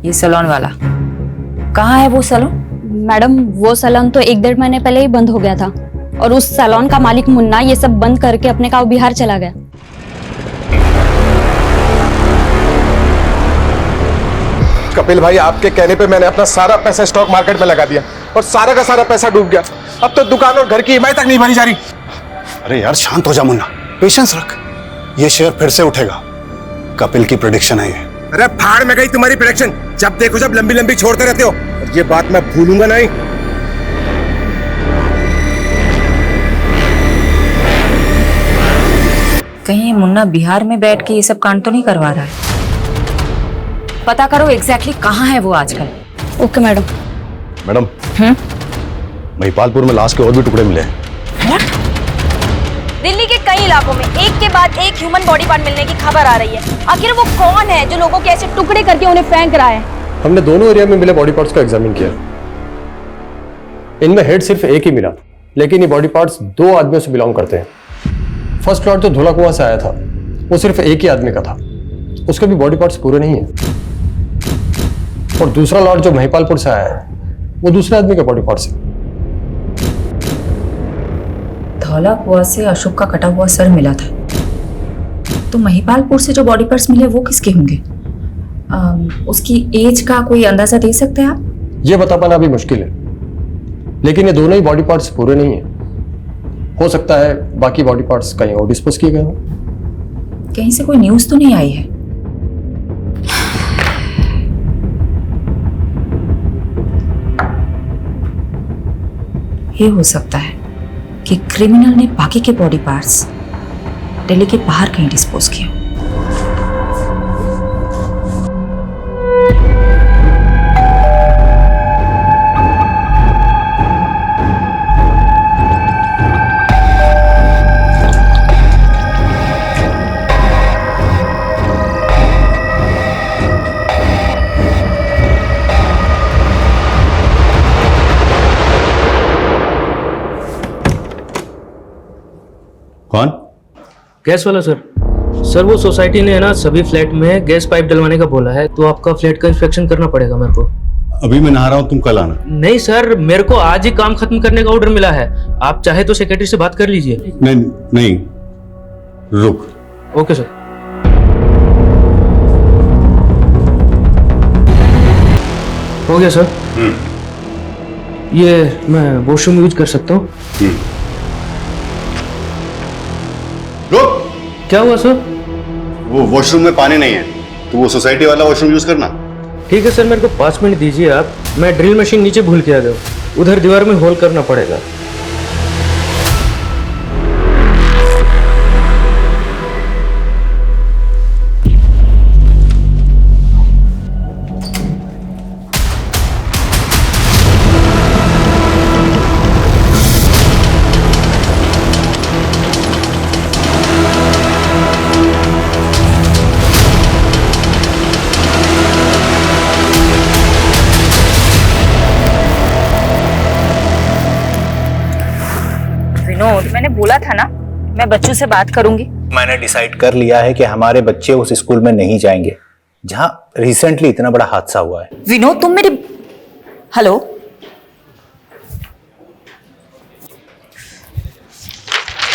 ये सैलून वाला। कहाँ है वो सैलून? मैडम, वो सैलून तो 1-1.5 महीने पहले ही बंद हो गया था और उस सैलून का मालिक मुन्ना ये सब बंद करके अपने गांव बिहार चला गया। कपिल भाई, आपके कहने पे मैंने अपना सारा पैसा स्टॉक मार्केट में लगा दिया और सारा का सारा पैसा डूब गया। अब तो दुकान और घर की EMI तक नहीं भरी जा रही। अरे यार शांत हो जा मुन्ना, पेशेंस रख, ये शेयर फिर से उठेगा। कपिल की प्रेडिक्शन है ये। अरे फाड़ में गई तुम्हारी प्रेडिक्शन। जब देखो जब लंबी लंबी छोड़ते रहते हो, और ये बात मैं भूलूंगा नहीं। कहीं मुन्ना बिहार में बैठ के ये सब कांड तो नहीं करवा रहा है? पता करो एग्जैक्टली कहाँ है वो आजकल। Okay madam. मैडम, महिपालपुर में लाश के और भी टुकड़े मिले हैं। दिल्ली के कई इलाकों में एक के बाद एक ह्यूमन बॉडी पार्ट मिलने की खबर आ रही है। आखिर वो कौन है जो लोगों के ऐसे टुकड़े करके उन्हें फेंक रहा है? हमने दोनों एरिया में मिले बॉडी पार्ट्स को एग्जामिन किया। इनमें हेड सिर्फ एक ही मिला, लेकिन ये बॉडी पार्ट्स 2 आदमियों से बिलोंग करते हैं। फर्स्ट लॉट जो धुला कुआं से आया था वो सिर्फ एक ही आदमी का था, उसके भी बॉडी पार्ट्स पूरे नहीं है। और दूसरा लॉट जो महिपालपुर से आया है वो दूसरे आदमी के बॉडी पार्ट्स है। धौला कुआं से अशोक का कटा हुआ सर मिला था, तो महिपालपुर से जो बॉडी पार्ट्स मिले वो किसके होंगे? उसकी एज का कोई अंदाजा दे सकते हैं आप? ये बता पाना अभी मुश्किल है, लेकिन ये दोनों ही बॉडी पार्ट्स पूरे नहीं है। हो सकता है बाकी बॉडी पार्ट्स कहीं और डिस्पोज किए गए हों। कहीं से कोई न्यूज़ तो नहीं आई है? ये हो सकता है कि क्रिमिनल ने बाकी के बॉडी पार्ट्स दिल्ली के बाहर कहीं डिस्पोज किए। कौन? गैस वाला सर। सर वो सोसाइटी ने है ना सभी फ्लैट में गैस पाइप डलवाने का बोला है, तो आपका फ्लैट का इंस्पेक्शन करना पड़ेगा मेरे को। अभी मैं नहा रहा हूँ, तुम कल आना। नहीं सर, मेरे को आज ही काम खत्म करने का ऑर्डर मिला है। आप चाहे तो सेक्रेटरी से बात कर लीजिए। नहीं नहीं, रुक। Okay sir. हो गया सर। ये मैं वॉशरूम यूज कर सकता हूँ? रुक। क्या हुआ सर? वो वॉशरूम में पानी नहीं है, तो वो सोसाइटी वाला वॉशरूम यूज करना। ठीक है सर, मेरे को 5 मिनट दीजिए आप। मैं ड्रिल मशीन नीचे भूल के आ गया, उधर दीवार में होल करना पड़ेगा। विनोद, मैंने बोला था ना मैं बच्चों से बात करूंगी। मैंने डिसाइड कर लिया है कि हमारे बच्चे उस स्कूल में नहीं जाएंगे जहां रिसेंटली इतना बड़ा हादसा हुआ है। विनोद तुम मेरी हेलो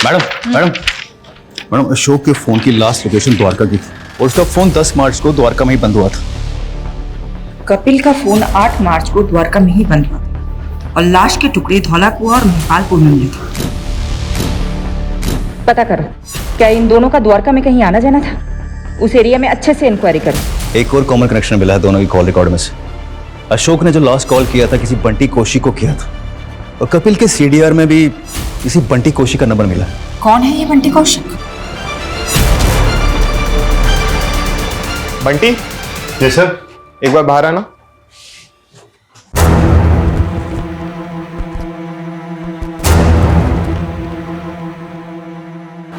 मैडम अशोक के फोन की लास्ट लोकेशन द्वारका की थी और उसका फोन 10 मार्च को द्वारका में ही बंद हुआ था। कपिल का फोन 8 मार्च को द्वारका में ही बंद हुआ था और लाश के टुकड़े धौलाकुआ और महाकालपुर में मिले थे। पता करो क्या इन दोनों का द्वारका में कहीं आना जाना था? उस एरिया में अच्छे से इंक्वायरी करो। एक और कॉमन कनेक्शन मिला है दोनों की कॉल रिकॉर्ड में से। अशोक ने जो लास्ट कॉल किया था किसी बंटी कोशी को किया था और कपिल के सीडीआर में भी किसी बंटी कोशी का नंबर मिला। कौन है ये बंटी कौशिक? बंटी। जी सर। एक बार बाहर आना।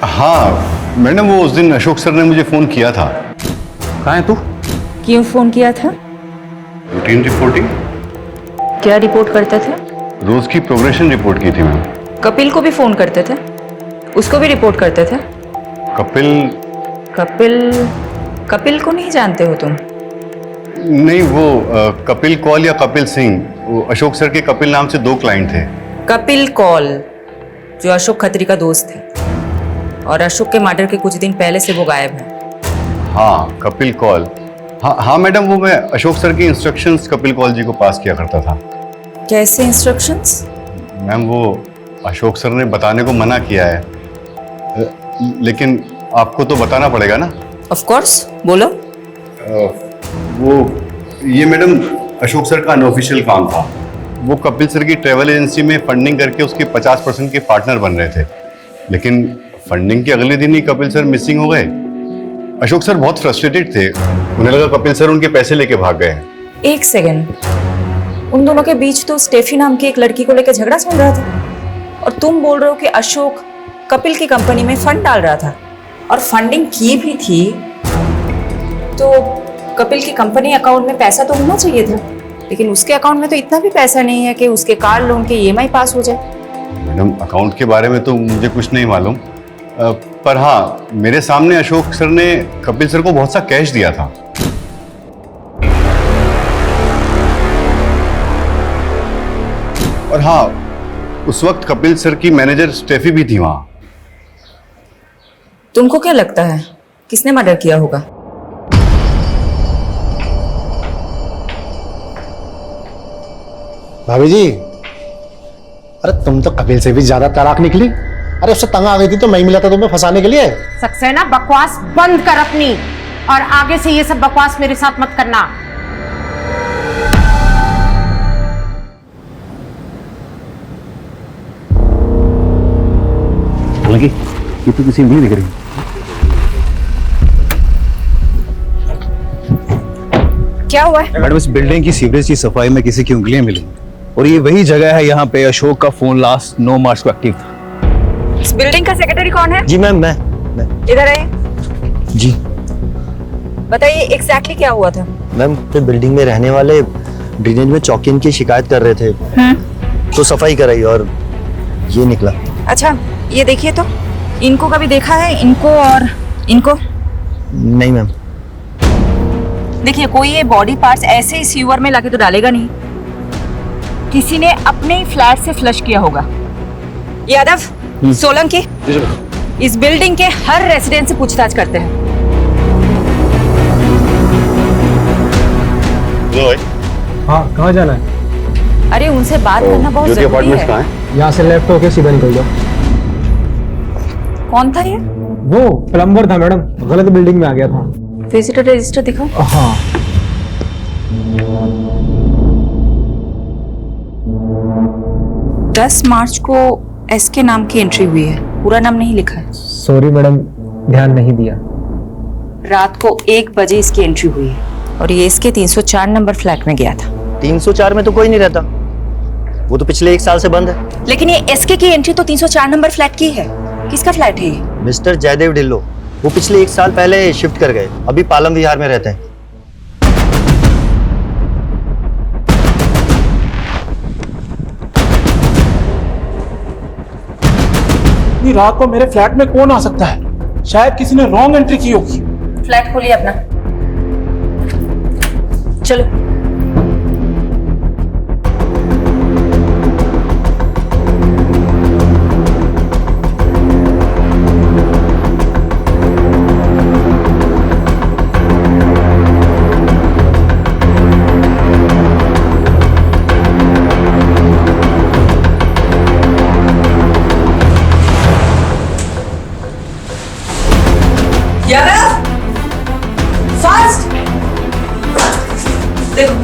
हाँ मैडम, वो उस दिन अशोक सर ने मुझे फोन किया था। कहाँ है तू? क्यों फोन किया था? Routine reporting. क्या रिपोर्ट करते थे? रोज की प्रोग्रेशन रिपोर्ट की थी मैम। कपिल को भी फोन करते थे? उसको भी रिपोर्ट करते थे? कपिल कपिल को नहीं जानते हो तुम? नहीं, वो कपिल कौल या कपिल सिंह, वो अशोक सर के कपिल नाम से 2 क्लाइंट थे। कपिल कौल जो अशोक खत्री का दोस्त है और अशोक के मर्डर के कुछ दिन पहले से वो गायब है। हाँ कपिल कौल। हाँ मैडम, वो मैं अशोक सर की इंस्ट्रक्शंस कपिल कौल जी को पास किया करता था। कैसे इंस्ट्रक्शंस? मैम वो अशोक सर ने बताने को मना किया है, लेकिन आपको तो बताना पड़ेगा ना। ऑफ कोर्स, बोलो। वो ये मैडम अशोक सर का अनऑफिशियल काम था। वो कपिल सर की ट्रैवल एजेंसी में फंडिंग करके उसके 50% के पार्टनर बन रहे थे, लेकिन फंडिंग के अगले दिन ही कपिल सर मिसिंग हो गए। अशोक सर बहुत फ्रस्ट्रेटेड थे, उन्हें लगा कपिल सर उनके पैसे लेके भाग गए। एक सेकेंड, उन दोनों के बीच तो स्टेफी नाम की एक लड़की को लेकर झगड़ा चल रहा था और तुम बोल रहे हो कि अशोक कपिल की कंपनी में फंड डाल रहा था और फंडिंग की भी थी, तो कपिल की कंपनी अकाउंट में पैसा तो होना चाहिए था, लेकिन उसके अकाउंट में तो इतना भी पैसा नहीं है कि उसके कार लोन के ईएमआई पास हो जाए। मैडम अकाउंट के बारे में तो मुझे कुछ नहीं मालूम, पर हाँ मेरे सामने अशोक सर ने कपिल सर को बहुत सा कैश दिया था। और हाँ उस वक्त कपिल सर की मैनेजर स्टेफी भी थी वहां। तुमको क्या लगता है किसने मर्डर किया होगा? भाभी जी, अरे तुम तो कपिल से भी ज्यादा तलाक निकली। अरे उससे तंग आ गई थी तो मैं ही मिला था तुम्हें फंसाने के लिए। सक्सेना बकवास बंद कर अपनी, और आगे से ये सब बकवास मेरे साथ मत करना। लगी ये तो किसी नहीं दिख रही। क्या हुआ है? मैडम इस बिल्डिंग की सीवरेज की सफाई में किसी की उंगलियां मिली और ये वही जगह है यहाँ पे अशोक का फोन लास्ट 9 मार्च को एक्टिव था। इस बिल्डिंग का सेक्रेटरी कौन है? जी मैम, मैं इधर आइए। जी बताइए एग्जैक्टली क्या हुआ था? मैम, तो बिल्डिंग में रहने वाले ड्रेनेज में चौकियन की शिकायत कर रहे थे, तो सफाई कराई और ये निकला। अच्छा ये देखिए तो, इनको कभी देखा है? इनको और इनको? नहीं मैम। देखिए कोई ये बॉडी पार्ट्स ऐसे ही सीवर में लाके तो डालेगा नहीं, किसी ने अपने ही फ्लैट से फ्लश किया होगा। यादव, सोलंकी, इस बिल्डिंग के हर रेजिडेंट से पूछताछ करते हैं। हाँ, कहाँ जाना है? अरे उनसे बात करना बहुत जरूरी है। यहाँ से लेफ्ट होके सीधा निकल जाओ। कौन था ये? वो प्लम्बर था मैडम, गलत बिल्डिंग में आ गया था। विजिटर रजिस्टर दिखाओ। हाँ। दस मार्च को एसके नाम की एंट्री हुई है, पूरा नाम नहीं लिखा है। सॉरी मैडम, ध्यान नहीं दिया। रात को 1 बजे इसकी एंट्री हुई है और ये इसके 304 नंबर फ्लैट में गया था। 304 में तो कोई नहीं रहता, वो तो पिछले 1 साल से बंद है। लेकिन ये एसके की एंट्री तो 304 नंबर फ्लैट की है। किसका फ्लैट है ये? मिस्टर जयदेव ढिल्लो, वो पिछले 1 साल पहले शिफ्ट कर गए, अभी पालम विहार में रहते हैं। इतनी रात को मेरे फ्लैट में कौन आ सकता है? शायद किसी ने रॉन्ग एंट्री की होगी। फ्लैट खोलिए अपना, चलो। फास्ट देखो,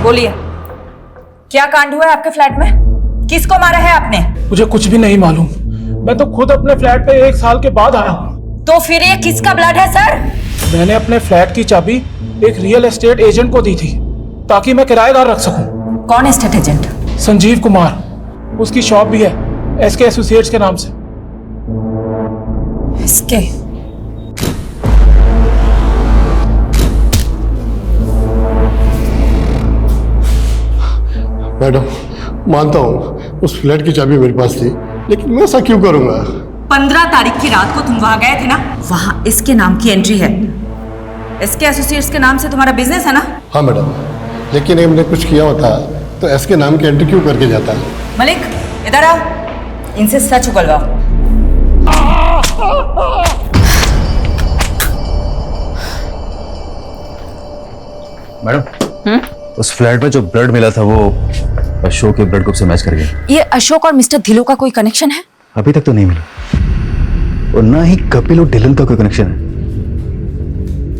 बोलिए क्या कांड हुआ है आपके फ्लैट में? किसको मारा है आपने? मुझे कुछ भी नहीं मालूम, मैं तो खुद अपने फ्लैट पे 1 साल के बाद आया हूँ। तो फिर ये किसका ब्लड है सर? मैंने अपने फ्लैट की चाबी एक रियल एस्टेट एजेंट को दी थी ताकि मैं किराएदार रख सकूं। कौन एस्टेट एजेंट? संजीव कुमार, उसकी शॉप भी है एसके एसोसिएट्स के नाम से। एसके? मैडम मानता हूँ उस फ्लैट की चाबी मेरे पास थी, लेकिन मैं ऐसा क्यों करूंगा? 15 तारीख की रात को तुम वहां गए थे ना? वहां इसके नाम की एंट्री है। एसके एसोसिएट्स के नाम से तुम्हारा बिजनेस है ना? हाँ मैडम, लेकिन हमने कुछ किया होता तो एसके नाम की एंट्री क्यों करके जाता? मलिक इधर आओ, इनसे सच उगलवाओ। मैडम, उस फ्लैट में जो ब्लड मिला था वो अशोक के ब्लड ग्रुप से मैच कर गया। ये अशोक और मिस्टर धिलो का कोई कनेक्शन है? अभी तक तो नहीं मिला, और ना ही कपिल और डिलन का कोई कनेक्शन है।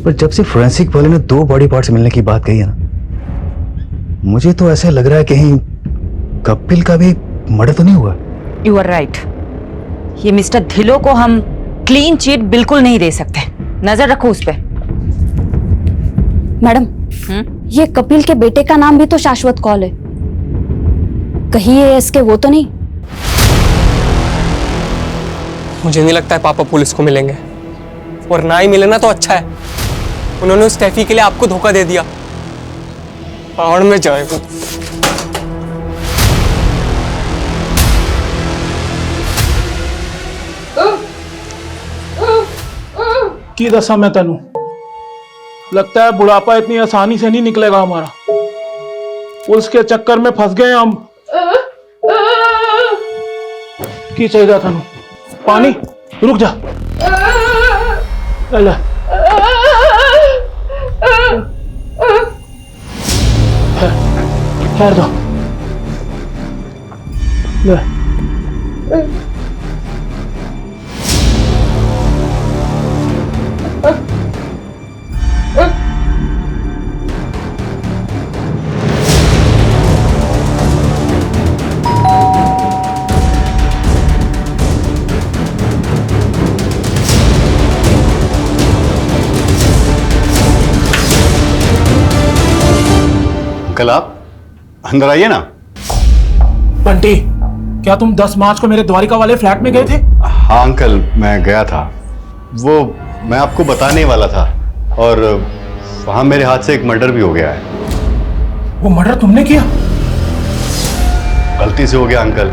पर जब से फोरेंसिक वाले ने 2 बॉडी पार्ट्स मिलने की बात कही है ना, मुझे तो ऐसा लग रहा है कहीं कपिल का भी मर्डर तो नहीं हुआ। यू आर राइट, ये मिस्टर धिलो को हम क्लीन चिट बिल्कुल नहीं दे सकते। नजर रखो उस पे। मैडम, ये कपिल के बेटे का नाम भी तो शाश्वत कौल है, कहीं ये इसके वो तो नहीं? मुझे नहीं लगता है पापा पुलिस को मिलेंगे, और ना ही मिले ना तो अच्छा है। उन्होंने उस स्टेफी के लिए आपको धोखा दे दिया। पहाड़ में जाए वो। की दसा मैं तेनू, लगता है बुढ़ापा इतनी आसानी से नहीं निकलेगा हमारा। पुलिस के चक्कर में फंस गए हम। की चाहिए तेनू? पानी? रुक जा, ले। ठहर दो, ले। अंकल आप अंदर आइए ना। बंटी, क्या तुम 10 मार्च को मेरे द्वारिका वाले फ्लैट में गए थे? हाँ अंकल, मैं गया था। वो मैं आपको बताने वाला था, और वहां मेरे हाथ से एक मर्डर भी हो गया है। वो मर्डर तुमने किया? गलती से हो गया अंकल,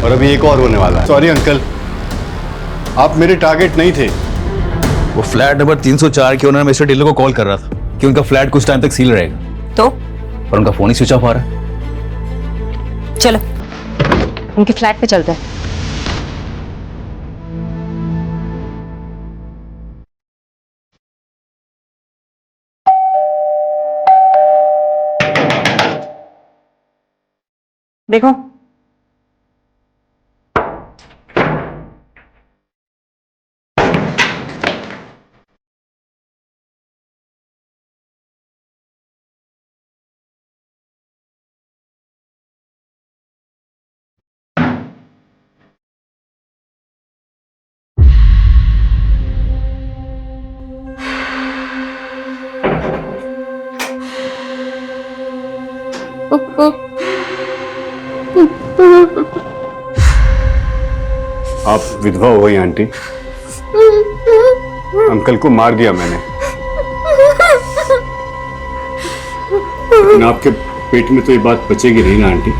और अभी एक और होने वाला है। सॉरी अंकल, आप मेरे टारगेट नहीं थे। वो फ्लैट नंबर 304 के ओनर मिस्टर ढिल्लो को कॉल कर रहा था कि उनका फ्लैट कुछ टाइम तक सील रहेगा, तो पर उनका फोन ही स्विच ऑफ आ रहा है। चलो उनके फ्लैट पे चलते हैं। देखो, आप विधवा हो गई आंटी। अंकल को मार दिया मैंने। लेकिन आपके पेट में तो ये बात बचेगी नहीं ना आंटी।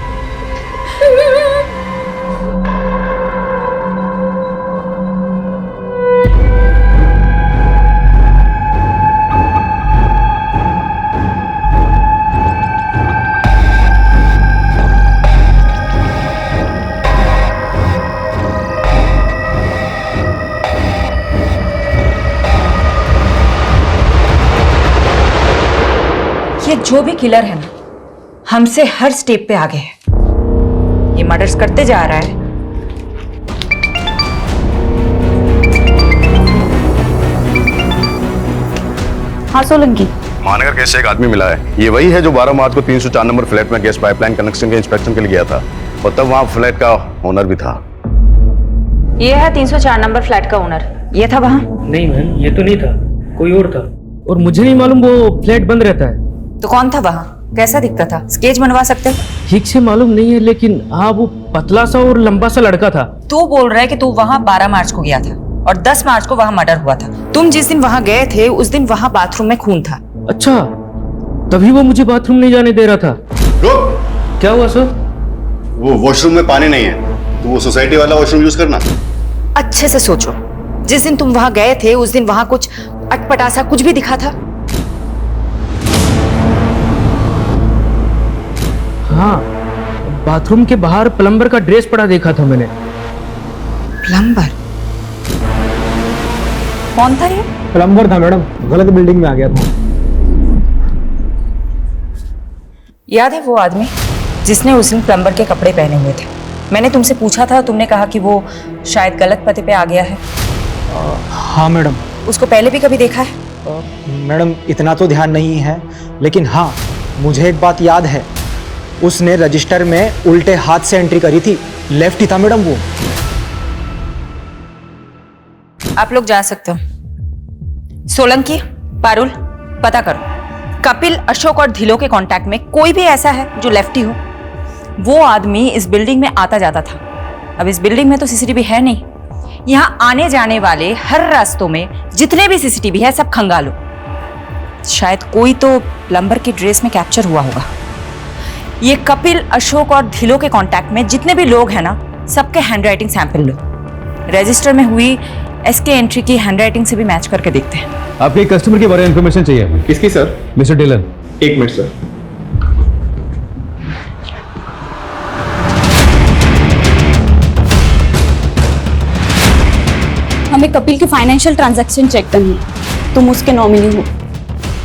ये जो भी किलर है ना, हमसे हर स्टेप पे आगे है। ये मर्डर्स करते जा रहा है। हाँ सोलंकी, मानगर कैसे एक आदमी मिला है। ये वही है जो 12 मार्च को 304 नंबर फ्लैट में गैस पाइपलाइन कनेक्शन के इंस्पेक्शन के लिए गया था, और तब वहां फ्लैट का ओनर भी था। ये है 304 नंबर फ्लैट का ओनर। ये था वहां? नहीं मैम, ये तो नहीं था, कोई और था। और मुझे नहीं मालूम वो फ्लैट बंद रहता है। तो कौन था वहां? कैसा दिखता था? स्केच बनवा सकते? ठीक से मालूम नहीं है, लेकिन हाँ वो पतला सा और लंबा सा लड़का था। तू बोल रहा है कि तू वहां 12 मार्च को गया था और 10 मार्च को वहां मर्डर हुआ था। तुम जिस दिन वहां गए थे उस दिन वहां बाथरूम में खून था। अच्छा, तभी वो मुझे बाथरूम नहीं जाने दे रहा था। क्या हुआ सर? वो वॉशरूम में पानी नहीं है, तो वो सोसाइटी वाला वॉशरूम यूज करना। अच्छे से सोचो, जिस दिन तुम वहां गए थे उस दिन वहां कुछ अटपटा सा कुछ भी दिखा था? हाँ, बाथरूम के बाहर प्लम्बर का ड्रेस पड़ा देखा था मैंने। प्लम्बर? कौन था ये? प्लम्बर था मैडम, गलत बिल्डिंग में आ गया था। याद है वो आदमी जिसने उस दिन प्लम्बर के कपड़े पहने हुए थे? मैंने तुमसे पूछा था, तुमने कहा कि वो शायद गलत पते पे आ गया है। हाँ मैडम। उसको पहले भी कभी देखा है? मैडम इतना तो ध्यान नहीं है, लेकिन हाँ मुझे एक बात याद है, उसने रजिस्टर में उल्टे हाथ से एंट्री करी थी। लेफ्ट ही था मैडम वो। आप लोग जा सकते हो। सोलंकी, पारुल, पता करो कपिल, अशोक और धिलो के कांटेक्ट में कोई भी ऐसा है जो लेफ्टी हो। वो आदमी इस बिल्डिंग में आता जाता था। अब इस बिल्डिंग में तो सीसीटीवी है नहीं। यहाँ आने जाने वाले हर रास्तों में जितने भी सीसीटीवी है सब खंगालो। शायद कोई तो प्लम्बर की ड्रेस में कैप्चर हुआ होगा। ये कपिल, अशोक और धिलो के कांटेक्ट में जितने भी लोग हैं ना, सबके हैंडराइटिंग सैंपल लो। रजिस्टर में हुई एसके एंट्री की हैंडराइटिंग से भी मैच करके देखते हैं। आपके कस्टमर के बारे में इंफॉर्मेशन चाहिए हमें। किसकी सर? Mister Dillon. एक मिनट सर। हमें कपिल की फाइनेंशियल ट्रांजैक्शन चेक करनी है। तुम उसके नॉमिनी हो।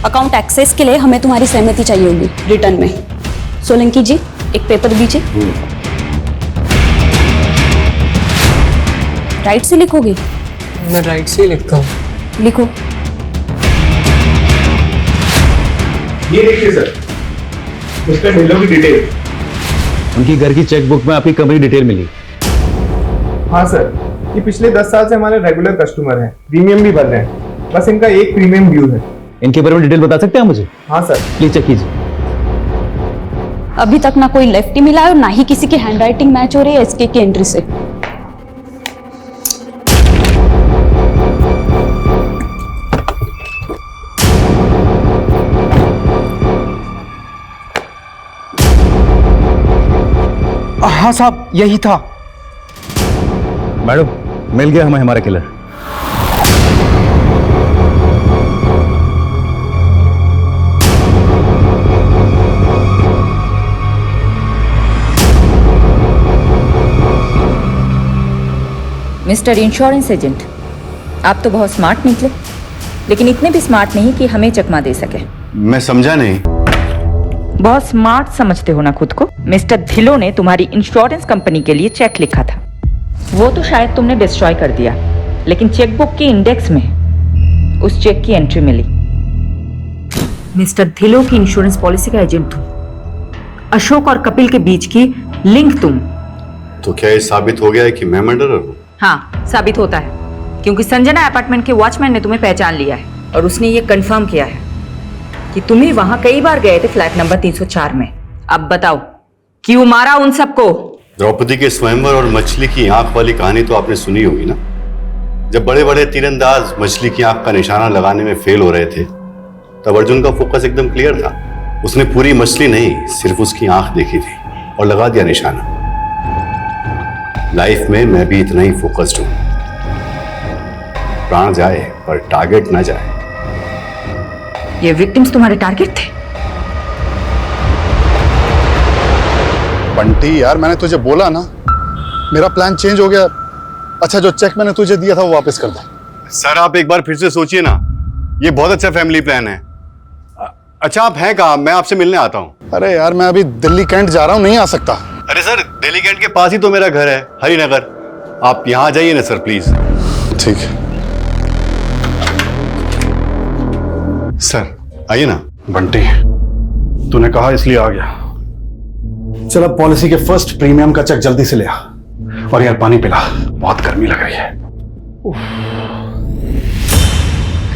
अकाउंट एक्सेस के लिए हमें तुम्हारी सहमति चाहिए होगी रिटर्न में। सोलंकी जी, एक पेपर दीजिए। राइट से लिखोगे? मैं राइट से ही लिखता हूँ। लिखो। ये देखिए सर, मिस्टर ढिल्लों की डिटेल। उनकी घर की चेकबुक में आपकी कंपनी डिटेल मिली। हाँ सर, ये पिछले 10 साल से हमारे रेगुलर कस्टमर हैं, प्रीमियम भी भर रहे हैं। बस इनका एक प्रीमियम ड्यू है। इनके बारे में डिटेल बता सकते हैं मुझे? हाँ सर। प्लीज चेक कीजिए। अभी तक ना कोई लेफ्टी मिला है और ना ही किसी की हैंडराइटिंग मैच हो रही है एसके की एंट्री से। हाँ साहब, यही था। मैडम, मिल गया हमें हमारा किलर। मिस्टर इंश्योरेंस एजेंट, आप तो बहुत स्मार्ट निकले, लेकिन इतने भी स्मार्ट नहीं कि हमें चकमा दे सके। मैं समझा नहीं। बहुत स्मार्ट समझते हो ना खुद को। मिस्टर धिलो ने तुम्हारी इंश्योरेंस कंपनी के लिए चेक लिखा था, वो तो शायद तुमने डिस्ट्रॉय कर दिया, लेकिन चेकबुक के इंडेक्स में उस चेक की एंट्री मिली। मिस्टर धिलो की इंश्योरेंस पॉलिसी का एजेंट तुम, अशोक और कपिल के बीच की लिंक तुम। तो क्या ये साबित हो गया है कि मैं मर्डरर हूँ? हाँ, साबित होता है, क्योंकि संजना अपार्टमेंट के वॉचमैन ने तुम्हें पहचान लिया है और उसने ये कंफर्म किया है कि तुम ही वहां कई बार गए थे फ्लैट नंबर 304 में। अब बताओ, क्यों मारा उन सबको? द्रौपदी के स्वयंवर और मछली की आंख वाली कहानी तो आपने सुनी होगी ना। जब बड़े बड़े तीरंदाज मछली की आंख का निशाना लगाने में फेल हो रहे थे, तब अर्जुन का फोकस एकदम क्लियर था। उसने पूरी मछली नहीं, सिर्फ उसकी आंख देखी थी और लगा दिया निशाना। लाइफ में मैं भी इतना ही फोकस्ड हूं। प्राण जाए पर टारगेट ना जाए। ये विक्टिम्स तुम्हारे टारगेट थे? बंटी यार, मैंने तुझे बोला ना, मेरा प्लान चेंज हो गया। अच्छा, जो चेक मैंने तुझे दिया था वो वापस कर दे। सर आप एक बार फिर से सोचिए ना, ये बहुत अच्छा फैमिली प्लान है। अच्छा आप हैं कहाँ? मैं आपसे मिलने आता हूँ। अरे यार, मैं अभी दिल्ली कैंट जा रहा हूँ, नहीं आ सकता। अरे सर, दिल्ली कैंट के पास ही तो मेरा घर है, हरिनगर। आप यहाँ आ जाइए ना सर प्लीज। ठीक है सर, आइए ना। बंटी, तूने कहा इसलिए आ गया। चल अब पॉलिसी के फर्स्ट प्रीमियम का चेक जल्दी से ले आ। और यार पानी पिला, बहुत गर्मी लग रही है।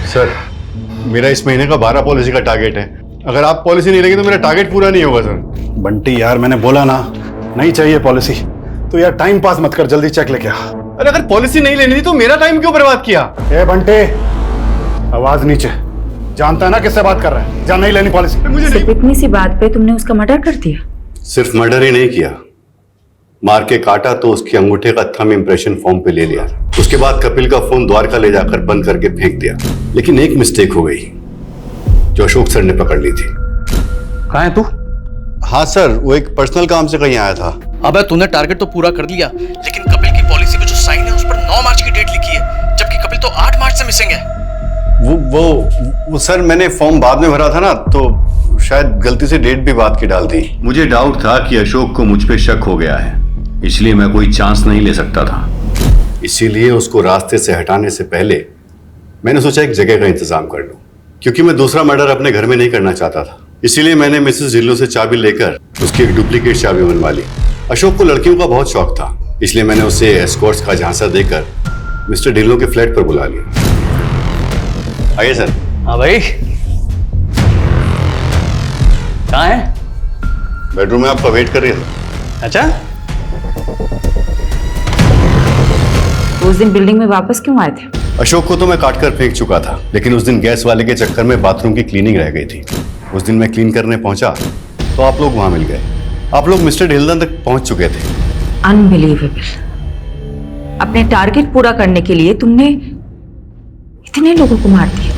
सर, मेरा इस महीने का 12 पॉलिसी का टारगेट है। अगर आप पॉलिसी नहीं लेंगे तो मेरा टारगेट पूरा नहीं होगा सर। बंटी यार, मैंने बोला ना, नहीं चाहिए पॉलिसी। तो यार टाइम पास मत कर, जल्दी चेक लेके आ। अरे अगर पॉलिसी नहीं लेनी थी तो मेरा टाइम क्यों बर्बाद किया? ए बंटे, आवाज नीचे। जानता है ना किससे बात कर रहा है? जहाँ नहीं लेनी पॉलिसी। मुझे नहीं। इतनी सी बात पे तुमने उसका मर्डर कर दिया? सिर्फ मर्डर ही नहीं किया, मार के काटा तो उसके अंगूठे का थंब इंप्रेशन फॉर्म पे ले लिया। उसके बाद कपिल का फोन द्वारका ले जाकर बंद करके फेंक दिया। लेकिन एक मिस्टेक हो गई जो अशोक सर ने पकड़ ली थी। कहाँ है तू? हाँ सर, वो एक पर्सनल काम से कहीं आया था। अबे तूने टारगेट तो पूरा कर लिया, लेकिन कपिल की पॉलिसी पे जो साइन है उस पर 9 मार्च की डेट लिखी है, जबकि कपिल तो 8 मार्च से मिसिंग है। वो सर, मैंने फॉर्म बाद में भरा था ना, तो शायद गलती से डेट भी बाद की डाल दी। मुझे डाउट था कि अशोक को मुझ पे शक हो गया है, इसलिए मैं कोई चांस नहीं ले सकता था। इसीलिए उसको रास्ते से हटाने से पहले मैंने सोचा एक जगह का इंतजाम कर लूं, क्योंकि मैं दूसरा मर्डर अपने घर में नहीं करना चाहता था। इसीलिए मैंने मिसेस ढिल्लों से चाबी लेकर उसकी एक डुप्लीकेट चाबी बनवा ली। अशोक को लड़कियों का बहुत शौक था, इसलिए मैंने उसे एस्कॉर्ट्स का झांसा देकर मिस्टर ढिल्लों के फ्लैट पर बुला लिया। आइए सर। हाँ भाई, कहाँ है? बेडरूम में आपका वेट कर रही है। अच्छा, उस दिन बिल्डिंग में वापस क्यों आए थे? अशोक को तो मैं काट कर फेंक चुका था, लेकिन उस दिन गैस वाले के चक्कर में बाथरूम की क्लीनिंग रह गई थी। उस दिन मैं क्लीन करने पहुंचा तो आप लोग वहां मिल गए। आप लोग मिस्टर ढिल्लन तक पहुंच चुके थे। अनबिलीवेबल। अपने टारगेट पूरा करने के लिए तुमने इतने लोगों को मार दिया।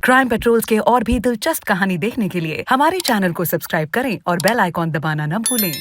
क्राइम पेट्रोल्स के और भी दिलचस्प कहानी देखने के लिए हमारे चैनल को सब्सक्राइब करें और बेल आइकॉन दबाना न भूलें।